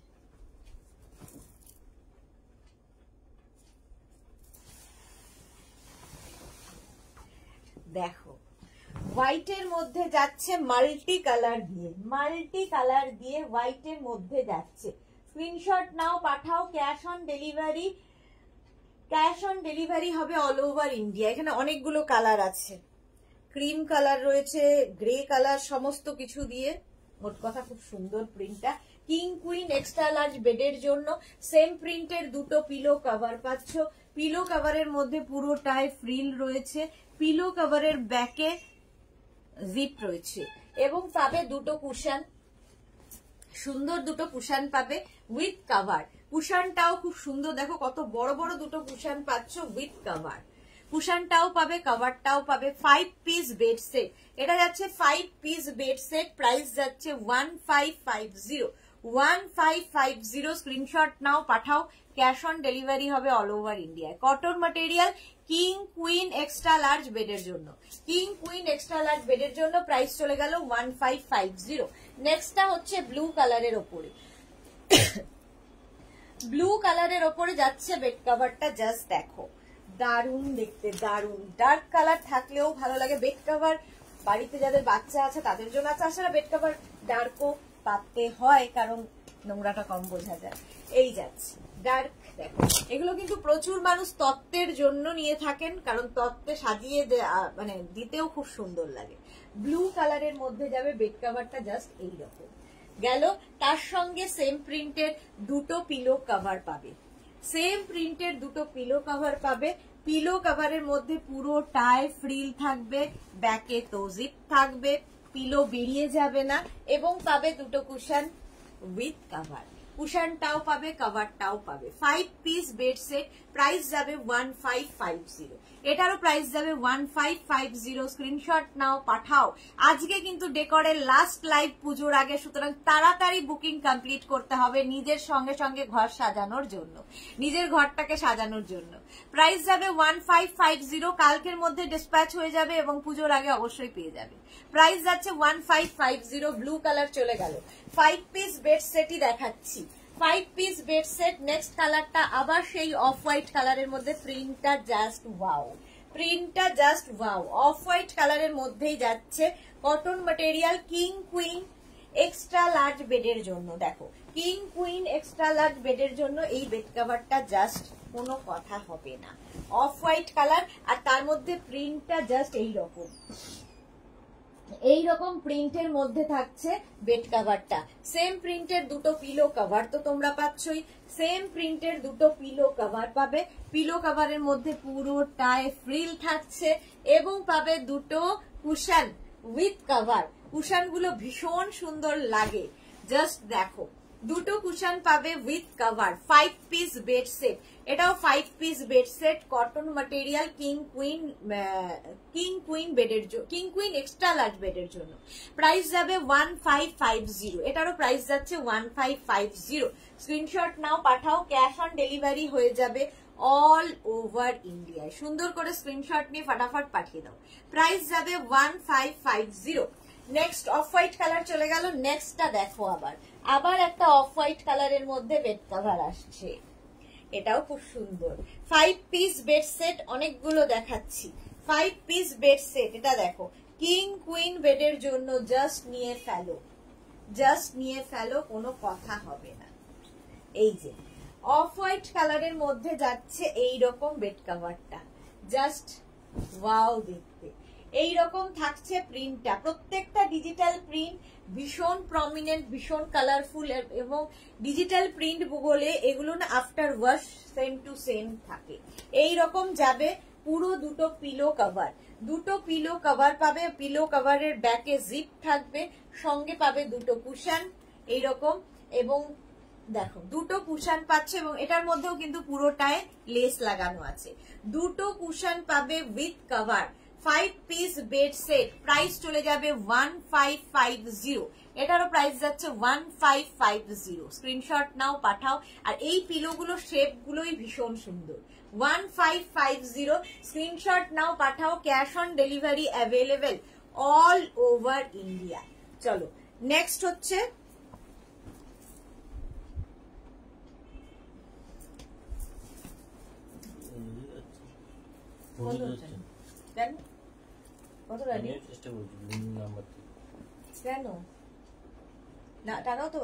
দেখো হোয়াইটের মধ্যে যাচ্ছে মাল্টি কালার দিয়ে, মাল্টি কালার দিয়ে হোয়াইটের মধ্যে যাচ্ছে। স্ক্রিনশট নাও, পাঠাও, cash on delivery, cash on delivery হবে অল ওভার ইন্ডিয়া। এখানে অনেকগুলো কালার আছে, ক্রিম কালার রয়েছে, গ্রে কালার, সমস্ত কিছু দিয়ে, মোট কথা খুব সুন্দর প্রিন্টটা। কিং কুইন এক্সট্রা লার্জ বেডের জন্য সেম প্রিন্টের দুটো পিলো কভার পাচ্ছ। পিলো কভারের মধ্যে পুরোটায় ফ্রিল রয়েছে, পিলো কভারের ব্যাকে জিপ রয়েছে এবং পাবে দুটো কুশন, সুন্দর দুটো কুশন পাবে উইথ কভার। কুশনটাও খুব সুন্দর, দেখো কত বড় বড় দুটো কুশন পাচ্ছ উইথ কভার। কুশনটাও পাবে, কভারটাও পাবে। 5 পিস বেড সেট, এটা যাচ্ছে 5 পিস বেড সেট, প্রাইস যাচ্ছে 1550। 1550 স্ক্রিনশট নাও, পাঠাও। ক্যাশ অন ডেলিভারি হবে অল ওভার ইন্ডিয়ায়। Cotton material, king queen extra large বেডের জন্য, কিং কুইন এক্সট্রা লার্জ বেডের জন্য প্রাইস চলে গেল 1550। নেক্সটটা হচ্ছে ব্লু কালারের ওপরে, ব্লু কালারের ওপরে যাচ্ছে বেড কভারটা। জাস্ট দেখো, দারুন দেখতে, দারুন। ডার্ক কালার থাকলেও ভালো লাগে বেড কভার। বাড়িতে যাদের বাচ্চা আছে তাদের জন্য আছে, আসলে বেড কভার ডার্কও পাতে হয় কারণ নোংরাটা কম বোঝা যায়। এই যাচ্ছে ডার্ক, দেখো এগুলো কিন্তু প্রচুর মানুষ তত্ত্বের জন্য নিয়ে থাকেন, কারণ তত্ত্বে সাজিয়ে মানে দিতেও খুব সুন্দর লাগে। ব্লু কালারের মধ্যে যাবে বেড কভারটা, জাস্ট এইরকম গেল। তার সঙ্গে সেম প্রিন্টের দুটো পিলো কভার পাবে, সেম প্রিন্টের দুটো পিলো কভার পাবে। পিলো কভারের মধ্যে পুরোটায় ফ্রিল থাকবে, ব্যাকে তো জিপ থাকবে, পিলো বেরিয়ে যাবে না এবং পাবে দুটো কুশন উইথ কভার। কুশনটাও পাবে, কভারটাও পাবে। 5 পিস বেড সেট, প্রাইস যাবে 1550। এটারও প্রাইস যাবে 1550। স্ক্রিনশট নাও, পাঠাও। আজকে কিন্তু ডেকরের লাস্ট লাইভ পুজোর আগে, সুতরাং তাড়াতাড়ি বুকিং কমপ্লিট করতে হবে নিজের সঙ্গে সঙ্গে ঘর সাজানোর জন্য, নিজের ঘরটাকে সাজানোর জন্য। প্রাইস যাবে 1550, কালকের মধ্যে ডিসপ্যাচ হয়ে যাবে এবং পুজোর আগে অবশ্যই পেয়ে যাবে। প্রাইস যাচ্ছে 1550। ব্লু কালার চলে গেল। 5 পিস বেড সেটই দেখাচ্ছি, 5 পিস বেড সেট। নেক্সট কালারটা আবার সেই অফ হোয়াইট কালারের মধ্যে, প্রিন্টটা জাস্ট ওয়াও, প্রিন্টটা জাস্ট ওয়াও। অফ হোয়াইট কালারের মধ্যেই যাচ্ছে, cotton material, king queen extra large বেডের জন্য। দেখো কিং কুইন এক্সট্রা লার্জ বেডের জন্য এই বেড কভারটা জাস্ট কোনো কথা হবে না। অফ হোয়াইট কালার আর তার মধ্যে প্রিন্টটা জাস্ট এইরকম, এইরকম প্রিন্টের মধ্যে থাকছে বেড কভারটা। সেম প্রিন্টের দুটো পিলো কভার তো তোমরা পাচ্ছই, সেম প্রিন্টের দুটো পিলো কভার পাবে। পিলো কভারের মধ্যে পুরোটায় ফ্রিল থাকছে এবং পাবে দুটো কুশন উইথ কভার। কুশন গুলো ভীষণ সুন্দর লাগে, জাস্ট দেখো। দুটো কুশন পাবে with cover. 5 piece bed set, এটাও 5 piece bed set, cotton material, king queen বেডের জন্য, কিং কুইন এক্সট্রা লার্জ বেডের জন্য। প্রাইস যাবে 1550। এটারও প্রাইস যাচ্ছে 1550। স্ক্রিনশট নাও, পাঠাও। ক্যাশ অন ডেলিভারি হয়ে যাবে অল ওভার ইন্ডিয়ায়। সুন্দর করে স্ক্রিনশট নিয়ে ফটাফট পাঠিয়ে দাও। প্রাইস যাবে 1550। নেক্সট অফ হোয়াইট কালার চলে গেল। নেক্সটটা দেখো, আবার একটা অফ হোয়াইট কালারের মধ্যে বেড কভার আসছে, এটাও খুব সুন্দর। 5 পিস বেড সেট, অনেকগুলো দেখাচ্ছি। 5 পিস বেড সেট, এটা দেখো কিং কুইন বেডের জন্য। জাস্ট নিয়ে ফেলো, জাস্ট নিয়ে ফেলো, কোনো কথা হবে না। এই যে অফ হোয়াইট কালারের মধ্যে যাচ্ছে এইরকম বেড কভারটা, জাস্ট ওয়াও দেখতে। এইরকম থাকছে প্রিন্টটা, প্রত্যেকটা ডিজিটাল প্রিন্ট, ভীষণ প্রমিনেন্ট, ভীষণ কালারফুল এবং ডিজিটাল প্রিন্ট বলে এগুলো না after wash same to same থাকে। এইরকম যাবে পুরো দুটো পিলো কভার, দুটো পিলো কভার পাবে। পিলো কভারের ব্যাকে জিপ থাকবে, সঙ্গে পাবে দুটো কুশন এইরকম, এবং দেখো দুটো কুশন পাচ্ছে এবং এটার মধ্যেও কিন্তু পুরোটায় লেস লাগানো আছে। দুটো কুশন পাবে with cover. 5 piece bed set, price চলে যাবে 1550। এটারও প্রাইস যাচ্ছে 1550। স্ক্রিনশট নাও, পাঠাও। আর এই পিলোগুলো শেপ গুলোই ভীষণ সুন্দর। 1550 স্ক্রিনশট নাও, পাঠাও। Cash on delivery available all over India. চলো নেক্সট হচ্ছে কত রানি কেন না টাকাও তো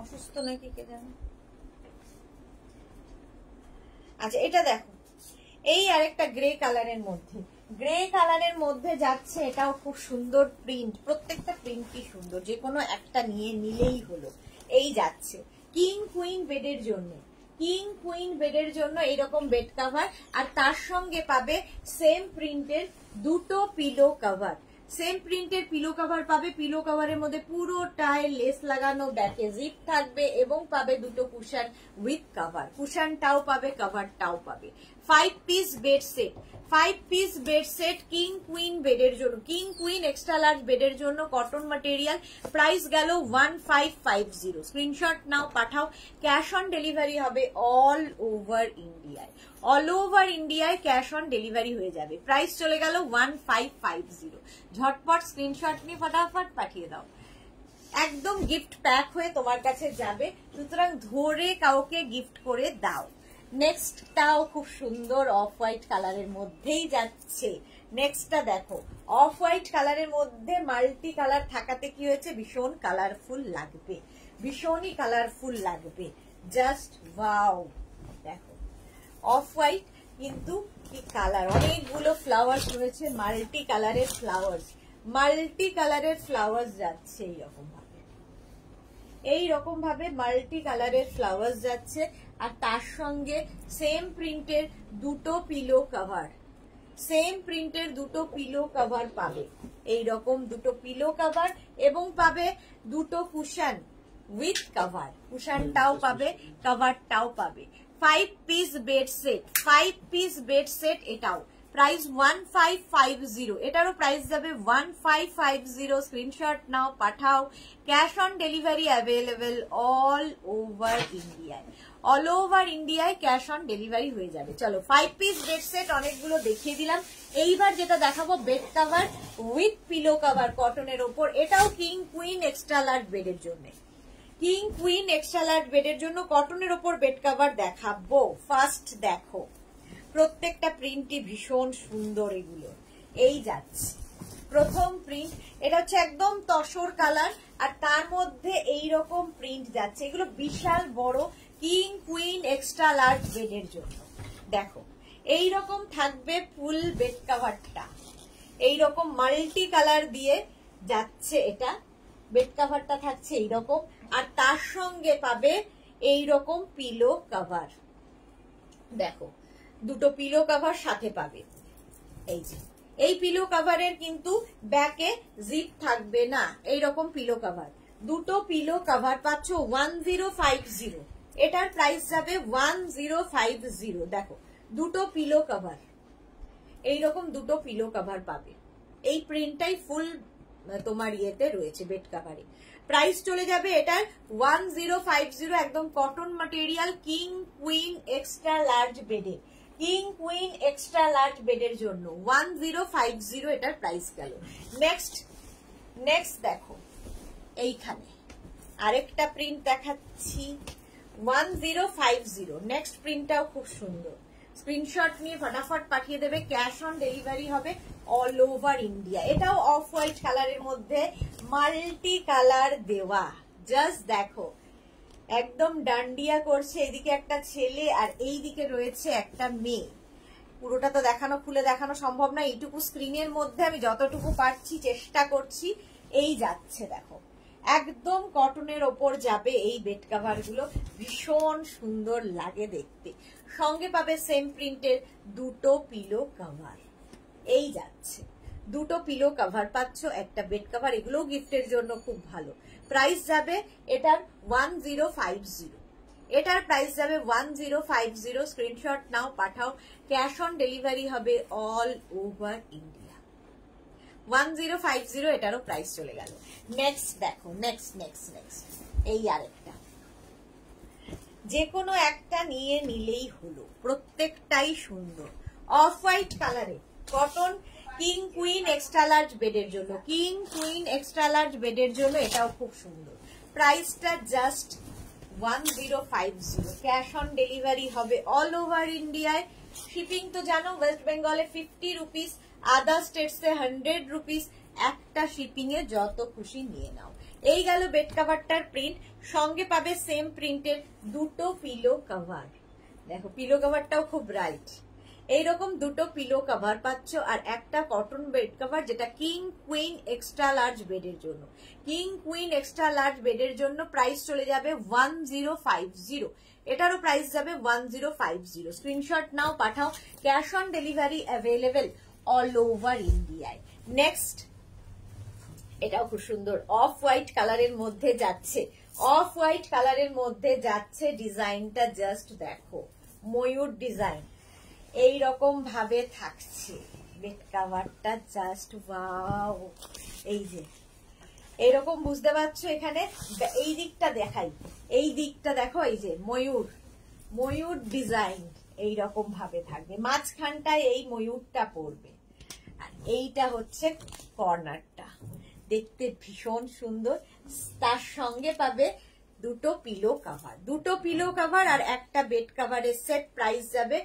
অসুস্থ নাকি কে জানে। আচ্ছা এটা দেখো, এই আরেকটা গ্রে কালারের মধ্যে, গ্রে কালারের মধ্যে যাচ্ছে, এটাও খুব সুন্দর প্রিন্ট, প্রত্যেকটা প্রিন্টই সুন্দর, যে কোনো একটা নিয়ে নিলেই হলো। এই যাচ্ছে কিং কুইন বেডের জন্য, কিং কুইন বেডের জন্য এইরকম বেড কভার, আর তার সঙ্গে পাবে সেম প্রিন্টের দুটো পিলো কভার, সেম প্রিন্টের পিলো কভার পাবে। পিলো কভারের মধ্যে পুরোটায় লেস লাগানো, ব্যাকে জিপ থাকবে এবং পাবে দুটো কুশন উইথ কভার, কুশনটাও পাবে, কভারটাও পাবে। 5 piece bed set, 5 piece bed set king queen বেডের জন্য, কিং কুইন এক্সট্রা লার্জ বেডের জন্য, কটন ম্যাটেরিয়াল, প্রাইস গেল 1550। স্ক্রিনশট নাও, পাঠাও, ক্যাশ অন ডেলিভারি হবে অল ওভার ইন্ডিয়ায়, অল ওভার ইন্ডিয়ায় ক্যাশ অন ডেলিভারি হয়ে যাবে। প্রাইস চলে গেল 1550। ঝটপট স্ক্রিনশট নিয়ে ফটাফট পাঠিয়ে দাও, একদম গিফট প্যাক হয়ে তোমার কাছে যাবে, সুতরাং ধরে কাউকে গিফট করে দাও। নেক্সটটাও খুব সুন্দর অফ হোয়াইট কালারের মধ্যেই যাচ্ছে। নেক্সটটা দেখো, অফ হোয়াইট কালারের মধ্যে মাল্টি কালার থাকাতে কি হয়েছে, ভীষণ কালারফুল লাগবে, ভীষণই কালারফুল লাগবে, জাস্ট ওয়াও। দেখো অফ হোয়াইট কিন্তু কি কালার, অনেকগুলো ফ্লাওয়ার্স রয়েছে, মাল্টি কালারের ফ্লাওয়ার্স, মাল্টি কালারের ফ্লাওয়ার্স যাচ্ছে এইরকম ভাবে, এইরকম ভাবে মাল্টি কালারের ফ্লাওয়ার্স যাচ্ছে। আর তার সঙ্গে সেম প্রিন্টের দুটো পিলো কভার, সেম প্রিন্টের দুটো পিলো কভার পাবে, এইরকম দুটো পিলো কভার, এবং পাবে দুটো কুশন উইথ কভার, কুশনটাও পাবে, কভারটাও পাবে। 5 piece bed set, 5 piece bed set, এটাও প্রাইস 1550, এটারও প্রাইস যাবে 1550। স্ক্রিনশট নাও, পাঠাও, cash on delivery available all over ইন্ডিয়ায়, অল ওভার ইন্ডিয়ায় ক্যাশ অন ডেলিভারি হয়ে যাবে। চলো 5 পিস বেড সেট অনেকগুলো দেখিয়ে দিলাম, এইবার যেটা দেখাবো bed cover with pillow cover কটনের ওপর, এটাও কিং কুইন এক্সট্রা লার্জ বেডের জন্য, কিং কুইন এক্সট্রা লার্জ বেডের জন্য কটনের ওপর বেড কভার দেখাবো। ফার্স্ট দেখো, প্রত্যেকটা প্রিন্টই ভীষণ সুন্দর, এগুলো এই যাচ্ছে প্রথম প্রিন্ট, এটা হচ্ছে একদম তসর কালার, আর তার মধ্যে এইরকম প্রিন্ট যাচ্ছে, এগুলো বিশাল বড় কিং কুইন এক্সট্রা লার্জ বেডের জন্য। দেখো এইরকম থাকবে ফুল বেড কভারটা, এইরকম মাল্টি কালার দিয়ে যাচ্ছে, এটা বেড কভারটা থাকছে এইরকম, আর তার সঙ্গে পাবে এইরকম পিলো কভার, দেখো দুটো পিলো কভার সাথে পাবে। এই যে এই পিলো কভারের কিন্তু ব্যাকে জিপ থাকবে না, এইরকম পিলো কভার, দুটো পিলো কভার পাচ্ছ 1050, এটার প্রাইস যাবে 1050। দেখো দুটো পিলো কভার, এইরকম দুটো পিলো কভার পাবে, এই প্রিন্টটাই ফুল তোমার ইয়েতে রয়েছে বেড কভারে। প্রাইস চলে যাবে এটার 1050, একদম cotton material king queen extra large বেডে, কিং কুইন এক্সট্রা লার্জ বেডের জন্য 1050 এটার প্রাইস গেল। নেক্সট দেখো, এইখানে আরেকটা প্রিন্ট দেখাচ্ছি 1050, নেক্সট প্রিন্টটাও খুব সুন্দর, স্ক্রিনশট নিয়ে ফটাফট পাঠিয়ে দেবে, ক্যাশ অন ডেলিভারি হবে অল ওভার ইন্ডিয়া। এটাও অফ হোয়াইট কালারের মধ্যে মাল্টি কালার দেওয়া, জাস্ট দেখো একদম ডান্ডিয়া করছে, এদিকে একটা ছেলে আর এই দিকে রয়েছে একটা মেয়ে, পুরোটা তো দেখানো, খুলে দেখানো সম্ভব না, এইটুকু স্ক্রিনের মধ্যে আমি যতটুকু পারছি চেষ্টা করছি। এই যাচ্ছে দেখো, একদম কটনের ওপর যাবে এই বেড কভার গুলো, ভীষণ সুন্দর লাগে দেখতে, সঙ্গে পাবে সেম প্রিন্টের দুটো পিলো কভার, এই যাচ্ছে দুটো পিলো কভার পাচ্ছ, একটা বেড কভার, এগুলো গিফটের জন্য খুব ভালো। প্রাইস যাবে এটার 1050, এটার প্রাইস যাবে 1050। স্ক্রিনশট নাও, পাঠাও, ক্যাশ অন ডেলিভারি হবে অল ওভার ইন্ডিয়া, 1050 এটারও প্রাইস চলে গেল। নেক্সট দেখো, নেক্সট এই আরেকটা, যে কোনো একটা নিয়ে নিলেই হলো, প্রত্যেকটাই সুন্দর, অফ হোয়াইট কালারে cotton king queen extra large বেডের জন্য, কিং কুইন এক্সট্রা লার্জ বেডের জন্য এটাও খুব সুন্দর। প্রাইসটা জাস্ট 1050, ক্যাশ অন ডেলিভারি হবে অল ওভার ইন্ডিয়ায়। শিপিং তো জানো, ওয়েস্ট বেঙ্গলে 50 রুপিস, আদার স্টেটসে 100 রুপিস, একটা শিপিং এ যত খুশি নিয়ে নাও। এই গেল বেড কভারটার প্রিন্ট, সঙ্গে পাবে সেম প্রিন্টের দুটো পিলো কভার, দেখো পিলো কভারটাও খুব ব্রাইট, এইরকম দুটো পিলো কভার পাচ্ছ আর একটা কটন বেড কভার, যেটা কিং কুইন এক্সট্রা লার্জ বেডের জন্য। কিং কুইন এক্সট্রা লার্জ বেডের জন্য প্রাইস চলে যাবে 1050। এটারও প্রাইস যাবে 1050। স্ক্রিনশট নাও, পাঠাও। Cash on delivery available all over ইন্ডিয়ায়। নেক্সট, এটাও খুব সুন্দর অফ হোয়াইট কালারের মধ্যে যাচ্ছে। অফ হোয়াইট কালারের মধ্যে যাচ্ছে, ডিজাইনটা জাস্ট দেখো, ময়ূর ডিজাইন এইরকম ভাবে থাকছে বেড কাভারটা, জাস্ট ওয়াও। এই যে এইরকম বুঝতে পারছো, এখানে এই দিকটা দেখাই, এই দিকটা দেখো, এই যে ময়ূর ডিজাইন এইরকম ভাবে থাকবে, মাঝখানটায় এই ময়ূরটা পড়বে, আর এইটা হচ্ছে কর্নারটা, দেখতে ভীষণ সুন্দর। তার সঙ্গে পাবে দুটো পিলো কভার আর একটা বেড কাভারের সেট। প্রাইস যাবে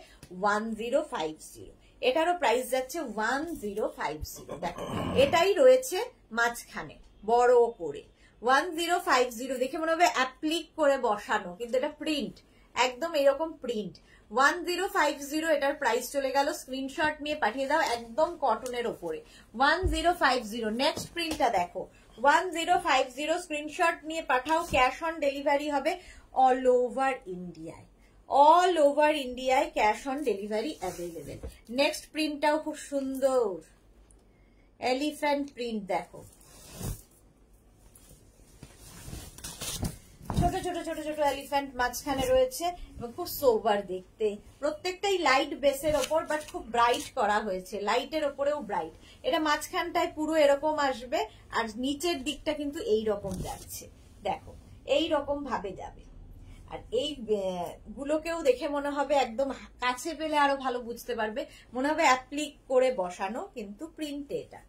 1050। এটারও প্রাইস যাচ্ছে 1050। দেখো এটাই রয়েছে মাঝখানে বড় করে 1050। দেখে মনে হবে অ্যাপ্লিক করে বসানো, কিন্তু এটা প্রিন্ট, একদম এরকম প্রিন্ট। 1050 এটার প্রাইস চলে গেল। স্ক্রিনশট নিয়ে পাঠিয়ে দাও, একদম কটনের ওপরে 1050। নেক্সট প্রিন্টটা দেখো 1050। স্ক্রিনশট নিয়ে পাঠাও, ক্যাশ অন ডেলিভারি হবে অল ওভার ইন্ডিয়ায়। অল ওভার ইন্ডিয়ায় cash on delivery available. Next প্রিন্টটাও খুব সুন্দর, এলিফ্যান্ট প্রিন্ট দেখো, ছোট ছোট ছোট ছোট এলিফ্যান্ট মাঝখানে রয়েছে এবং খুব সোবার দেখতে। প্রত্যেকটাই লাইট বেসের ওপর, বাট খুব ব্রাইট করা হয়েছে, লাইটের ওপরেও ব্রাইট। এটা মাঝখানটায় পুরো এরকম আসবে, আর নিচের দিকটা কিন্তু এই রকম যাচ্ছে, দেখো এই রকম ভাবে যাবে। আর এই গুলোকেও দেখে মনে হবে, একদম কাছে পেলে আরো ভালো বুঝতে পারবে, মনে হবে অ্যাপ্লিক করে বসানো, কিন্তু প্রিন্টে এটা।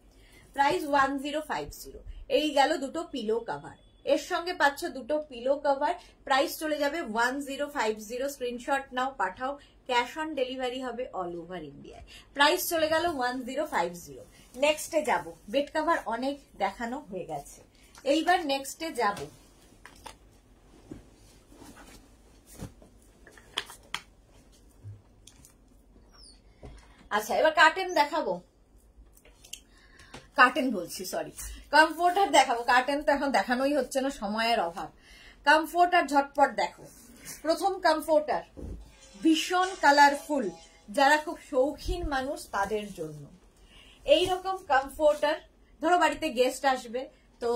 প্রাইস 1050। এই গেল দুটো পিলো কভার। এর সঙ্গে পাচ্ছ দুটো পিলো কভার, প্রাইস চলে যাবে 1050। স্ক্রিনশট নাও, পাঠাও, ক্যাশ অন ডেলিভারি হবে অল ওভার ইন্ডিয়ায়। প্রাইস চলে গেল 1050। নেক্সটে যাব, বেড কভার অনেক দেখানো হয়ে গেছে, এইবার নেক্সটে যাব। আচ্ছা, এবার কার্টেন দেখাবো, কার্টেন বলছি, সরি, কমফোর্টার দেখাবো। কার্টেন তো এখন দেখানোই হচ্ছে না, সময়ের অভাব। কমফোর্টার ঝটপট দেখো। প্রথম কমফোর্টার ভীষণ কালারফুল, যারা খুব শৌখিন মানুষ তাদের জন্য এইরকম কমফোর্টার। ধরো বাড়িতে গেস্ট আসবে, তো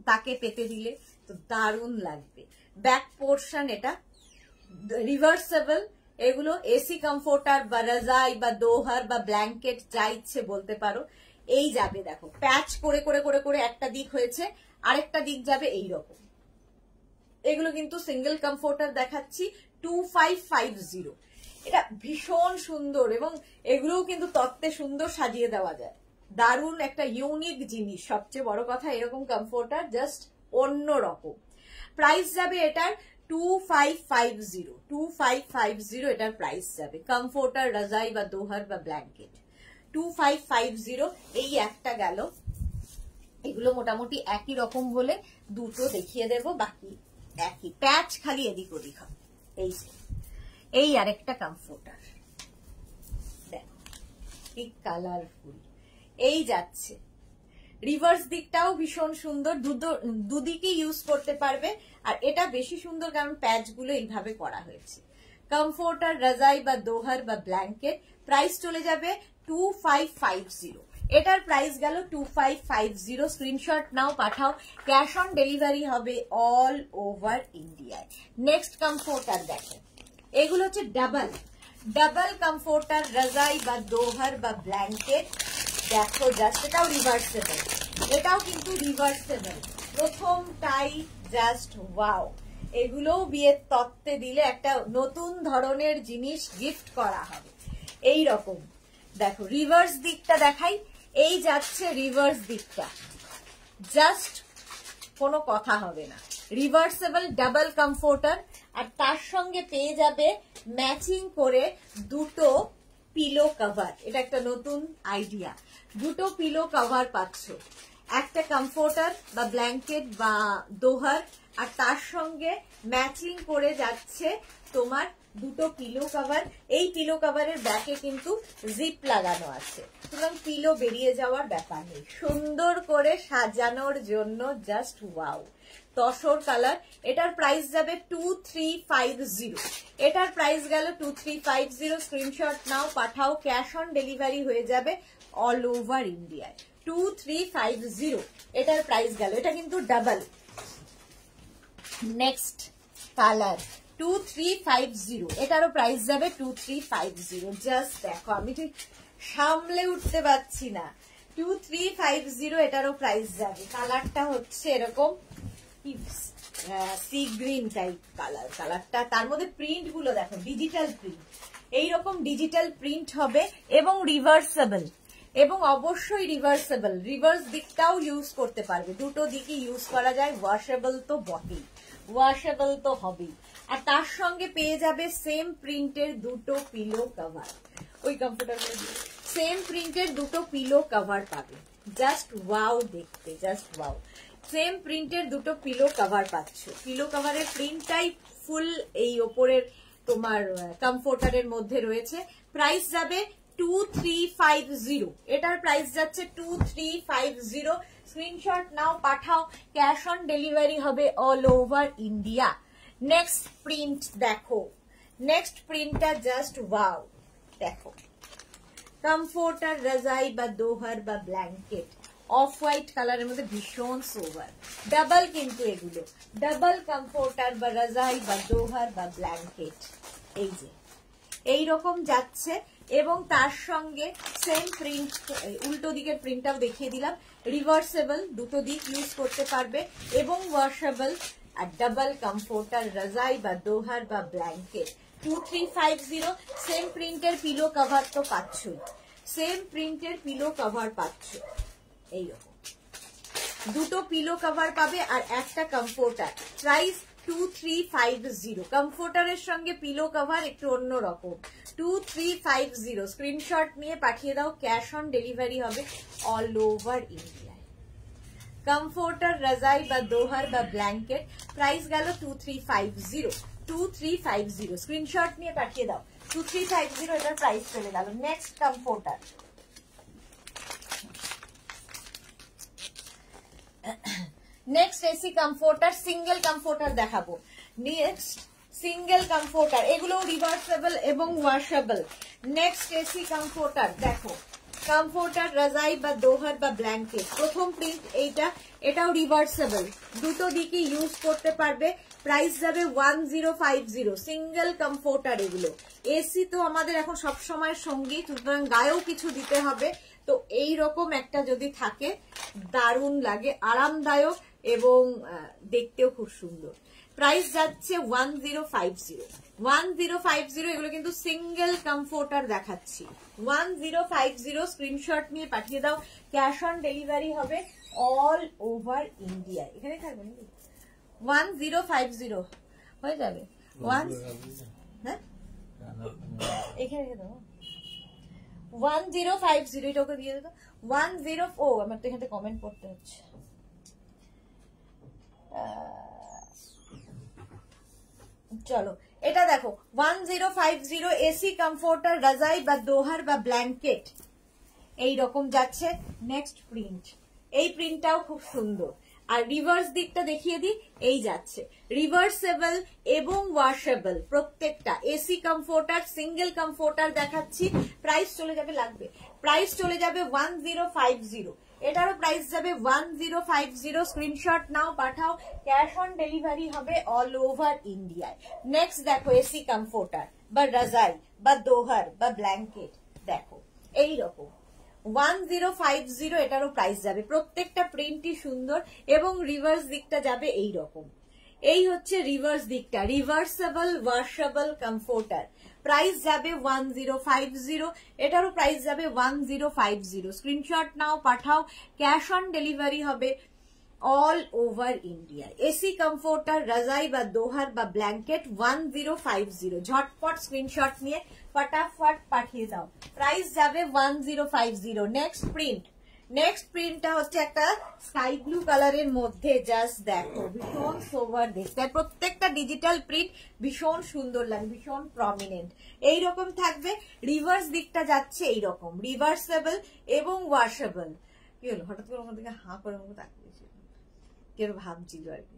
তাকে পেতে দিলে তো দারুণ লাগবে। ব্যাক পোর্শন এটা রিভার্সেবল। এগুলো এসি কমফোর্টার বা রাজাই বা দোহার বা ব্ল্যাঙ্কেট যা ইচ্ছে বলতে পারো। এই যাবে দেখো, প্যাচ করে করে করে করে একটা দিক হয়েছে, আরেকটা দিক যাবে এইরকম। এগুলো কিন্তু সিঙ্গেল কমফোর্টার দেখাচ্ছি, 2550। এটা ভীষণ সুন্দর, এবং এগুলোও কিন্তু তত্ত্বে সুন্দর সাজিয়ে দেওয়া যায়। দারুণ একটা ইউনিক জিনিস। সবচেয়ে বড় কথা, এরকম কমফোর্টার জাস্ট অন্য রকম। প্রাইস যাবে এটার 2550। এটার প্রাইস যাবে। কমফোর্টার, রাজাই বা দোহার বা ব্ল্যাঙ্কেট 2550। এই একটা গেল। এগুলো মোটামুটি একই রকম বলে দুটো দেখিয়ে দেব, বাকি একই, প্যাচ খালি এদিক ওদিক হবে। এই আরেকটা কমফোর্টার দেখো, কি কালারফুল। এই যাচ্ছে, রিভার্স দিকটাও ভীষণ সুন্দর, দুদিকে ইউজ করতে পারবে। আর এটা বেশি সুন্দর কারণ প্যাচ গুলো এইভাবে করা হয়েছে। কমফোর্টার, রাজাই বা দোহার বা ব্ল্যাঙ্কেট, প্রাইস চলে যাবে 2550। এটার প্রাইস গেল 2550। স্ক্রিনশট নাও, পাঠাও, ক্যাশ অন ডেলিভারি হবে অল ওভার ইন্ডিয়ায়। নেক্সট কমফোর্টার দেখেন, এগুলো হচ্ছে ডাবল কমফোর্টার, রাজাই বা দোহার বা ব্ল্যাঙ্কেট। দেখো জাস্ট, এটাও রিভার্সেবল, এটাও কিন্তু রিভার্সেবল। প্রথমটাই just wow. এগুলোও বিয়ের তত্ত্বে দিলে একটা নতুন ধরনের জিনিস গিফট করা হবে। এই রকম দেখো, রিভার্স দিকটা দেখাই। এই যাচ্ছে রিভার্স দিকটা, জাস্ট কোনো কথা হবে না। রিভার্সেবল ডাবল কমফোর্টার, আর তার সঙ্গে পেয়ে যাবে ম্যাচিং করে দুটো পিলো কভার। এটা একটা নতুন আইডিয়া, দুটো পিলো কভার পাচ্ছ। একটা কমফোর্টার বা ব্ল্যাঙ্কেট বা দোহার, আর তার সঙ্গে ম্যাচিং করে যাচ্ছে তোমার দুটো পিলো কভার। এই পিলো কভারের ব্যাকে কিন্তু জিপ লাগানো আছে, সুতরাং পিলো বেরিয়ে যাওয়ার ব্যাপার নেই। সুন্দর করে সাজানোর জন্য জাস্ট ওয়াও। তসর কালার, এটার প্রাইস যাবে 2350। এটার প্রাইস গেল 2350। স্ক্রিনশট নাও, পাঠাও, ক্যাশ অন ডেলিভারি হয়ে যাবে অল ওভার ইন্ডিয়ায়। 2350 এটার প্রাইস গেল। এটা কিন্তু ডাবল। নেক্সট কালার 2350, এটারও প্রাইস যাবে 2350। জাস্ট দেখো, আমি ঠিক সামলে উঠতে পারছি না। 2350 এটারও প্রাইস যাবে। কালারটা হচ্ছে এরকম সি গ্রিন টাইপ কালার। কালারটা, তার মধ্যে প্রিন্ট গুলো দেখো, ডিজিটাল প্রিন্ট। এইরকম ডিজিটাল প্রিন্ট হবে এবং রিভার্সেবল, এবং অবশ্যই রিভার্সেবল। রিভার্স দিকটাও ইউজ করতে পারবে, দুটো দিকই ইউজ করা যায়। ওয়াশেবল তো বটেই, ওয়াশেবল তো হবেই। আর তার সঙ্গে পেয়ে যাবে সেম প্রিন্টের দুটো পিলো কভার। ওই কমফোর্টেবল সেম প্রিন্টের দুটো পিলো কভার পাবে। জাস্ট ওয়াও দেখতে, জাস্ট ওয়াও। সেম প্রিন্টের দুটো পিলো কভার পাচ্ছ। পিলো কভারের প্রিন্টটাই ফুল এই ওপরের তোমার কমফোর্টারের মধ্যে রয়েছে। প্রাইস যাবে 2350। এটার প্রাইস যাচ্ছে 2350। স্ক্রিনশট নাও, পাঠাও, ক্যাশ অন ডেলিভারি হবে all over India. Next print দেখো, নেক্সট প্রিন্টটা জাস্ট ওয়াও। দেখো, কমফোর্টার, রাজাই বা দোহার বা ব্ল্যাঙ্কেট, অফ হোয়াইট কালারের মধ্যে ভীষণ সোভার। ডাবল কিন্তু এগুলো, ডাবল কমফোর্টার বা রাজাই বা দোহার বা ব্ল্যাঙ্কেট। এই যে এইরকম যাচ্ছে, এবং তার সঙ্গে সেম প্রিন্ট, উল্টো দিকের প্রিন্টটাও দেখিয়ে দিলাম। রিভার্সেবল, দুটো দিক ইউজ করতে পারবে, এবং ওয়াশেবল। আর ডাবল কমফোর্টার, রাজাই বা দোহার বা ব্ল্যাঙ্কেট। 2350। সেম প্রিন্টের পিলো কভার তো পাচ্ছই, সেম প্রিন্টের পিলো কভার পাচ্ছ। এইরকম দুটো পিলো কভার পাবে আর একটা কমফোর্টার। প্রাইস 2350। কমফোর্টারের সঙ্গে পিলো কভার একটু অন্যরকম। 2350। স্ক্রিনশট নিয়ে পাঠিয়ে দাও, ক্যাশ অন ডেলিভারি হবে অল ওভার ইন্ডিয়ায়। কমফোর্টার, রাজাই বা দোহার বা ব্ল্যাঙ্কেট, প্রাইস গেল 2350। 2350 স্ক্রিনশট নিয়ে পাঠিয়ে দাও। 2350 এটার প্রাইস চলে গেল। Next comforter, next AC comforter, single comforter দেখাবো। নেক্সট সিঙ্গেল কমফোর্টার, এগুলো রিভার্সেবল এবং ওয়াশেবল। নেক্সট এসি কমফোর্টার দেখো, কমফোর্টার, রাজাই বা দোহার বা ব্ল্যাঙ্কেট। প্রথম প্রিন্ট এইটা, এটাও রিভার্সেবল, দুটো দিকই ইউজ করতে পারবে। প্রাইস যাবে 1050। সিঙ্গেল কমফোর্টার এগুলো। এসি তো আমাদের এখন সবসময় সঙ্গী, সুতরাং গায়েও কিছু দিতে হবে। তো এইরকম একটা যদি থাকে দারুণ লাগে, আরামদায়ক এবং দেখতেও খুব সুন্দর। প্রাইস যাচ্ছে 1050। 1050 এগুলো কিন্তু সিঙ্গেল কমফোর্টার দেখাচ্ছি। 1050 স্ক্রিনশট নিয়ে পাঠিয়ে দাও, ক্যাশ অন ডেলিভারি হবে অল ওভার ইন্ডিয়া। এখানে থাকবে নাকি? 1050 হয়ে যাবে। হ্যাঁ, এখানে রেখে দাও। 1050 এটা ওকে দিয়ে দেবো। 10 ও আমার তো এখানে কমেন্ট করতে হচ্ছে। চলো এটা দেখো, 1050 এসি কমফোর্টার, রাজাই বা দোহার বা ব্ল্যাঙ্কেট। এইরকম যাচ্ছে। নেক্সট প্রিন্ট, এই প্রিন্টটাও খুব সুন্দর। আর রিভার্স দিকটা দেখিয়ে দিই, এই যাচ্ছে রিভার্সেবল এবং ওয়াশেবল প্রত্যেকটা। এসি কমফোর্টার, সিঙ্গেল কমফোর্টার দেখাচ্ছি। প্রাইস চলে যাবে, লাগবে, প্রাইস চলে যাবে 1050। এটারও প্রাইস যাবে 1050। স্ক্রিনশট নাও, পাঠাও, ক্যাশ অন ডেলিভারি হবে অল ওভার ইন্ডিয়ায়। নেক্সট দেখো, এসি কমফোর্টার বা রাজাই বা দোহার বা ব্ল্যাঙ্কেট দেখো এইরকম। 1050 এটারও প্রাইস যাবে। প্রত্যেকটা প্রিন্টই সুন্দর এবং রিভার্স দিকটা যাবে এই রকম। এই হচ্ছে রিভার্স দিকটা, রিভার্সেবল ওয়াশেবল কমফোর্টার। প্রাইস যাবে 1050। এটারও প্রাইস যাবে 1050। স্ক্রিনশট নাও, পাঠাও, ক্যাশ অন ডেলিভারি হবে all over India. AC comforter, রাজাই বা দোহার বা ব্ল্যাঙ্কেট 1050। ঝটপট স্ক্রিনশট নিয়ে ফটাফট পাঠিয়ে দাও। প্রাইস যাবে 1050। নেক্সট প্রিন্ট, নেক্সট প্রিন্টটা হচ্ছে একটা স্কাই ব্লু কালারের মধ্যে, জাস্ট দেখো ভীষণ সোভার দেখতে, আর প্রত্যেকটা ডিজিটাল প্রিন্ট ভীষণ সুন্দর লাগে, ভীষণ প্রমিনেন্ট এইরকম থাকবে। রিভার্স দিকটা যাচ্ছে এইরকম, রিভার্সেবল এবং ওয়াশেবল। কি হলো হঠাৎ করে আমার দিকে হাঁ করে মতো তাকিয়েছিল, কেউ ভাবছিল আর কি।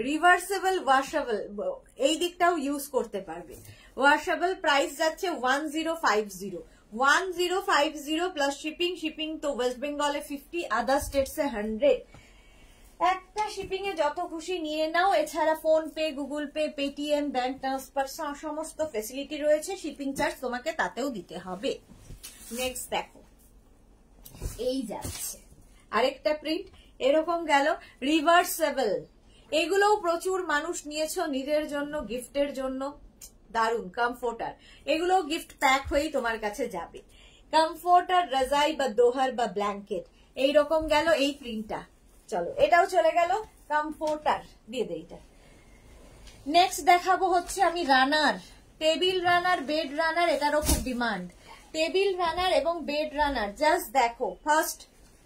রিভার্সেবল ওয়াশেবল এই দিকটাও ইউজ করতে পারবে। ওয়াশেবল প্রাইস যাচ্ছে 1050, 1050 প্লাস শিপিং। শিপিং তো ওয়েস্ট বেঙ্গলে 50, আদার স্টেটসে 100। একটা শিপিং এ যত খুশি নিয়ে নাও, এছাড়া phone pay, Google pay, Paytm, bank transfer সমস্ত ফেসিলিটি রয়েছে। শিপিং চার্জ তোমাকে তাতেও দিতে হবে। নেক্সট দেখো, এই যাচ্ছে আরেকটা প্রিন্ট, এরকম গেল রিভার্সেবল। এগুলোও প্রচুর মানুষ নিয়েছো নিজের জন্য, গিফটের জন্য, দারুন কমফোর্টার। এগুলো গিফট প্যাক হয়েই তোমার কাছে যাবে। কমফোর্টার, রাজাই বা দোহার বা ব্ল্যাঙ্কেট, এইরকম গেল এই প্রিন্টটা। চলো এটাও চলে গেল কমফোর্টার, দিয়ে দে এটা। নেক্সট দেখাবো হচ্ছে আমি রানার, টেবিল রানার, বেড রানার, এটারও খুব ডিমান্ড। টেবিল রানার এবং বেড রানার, জাস্ট দেখো। ফার্স্ট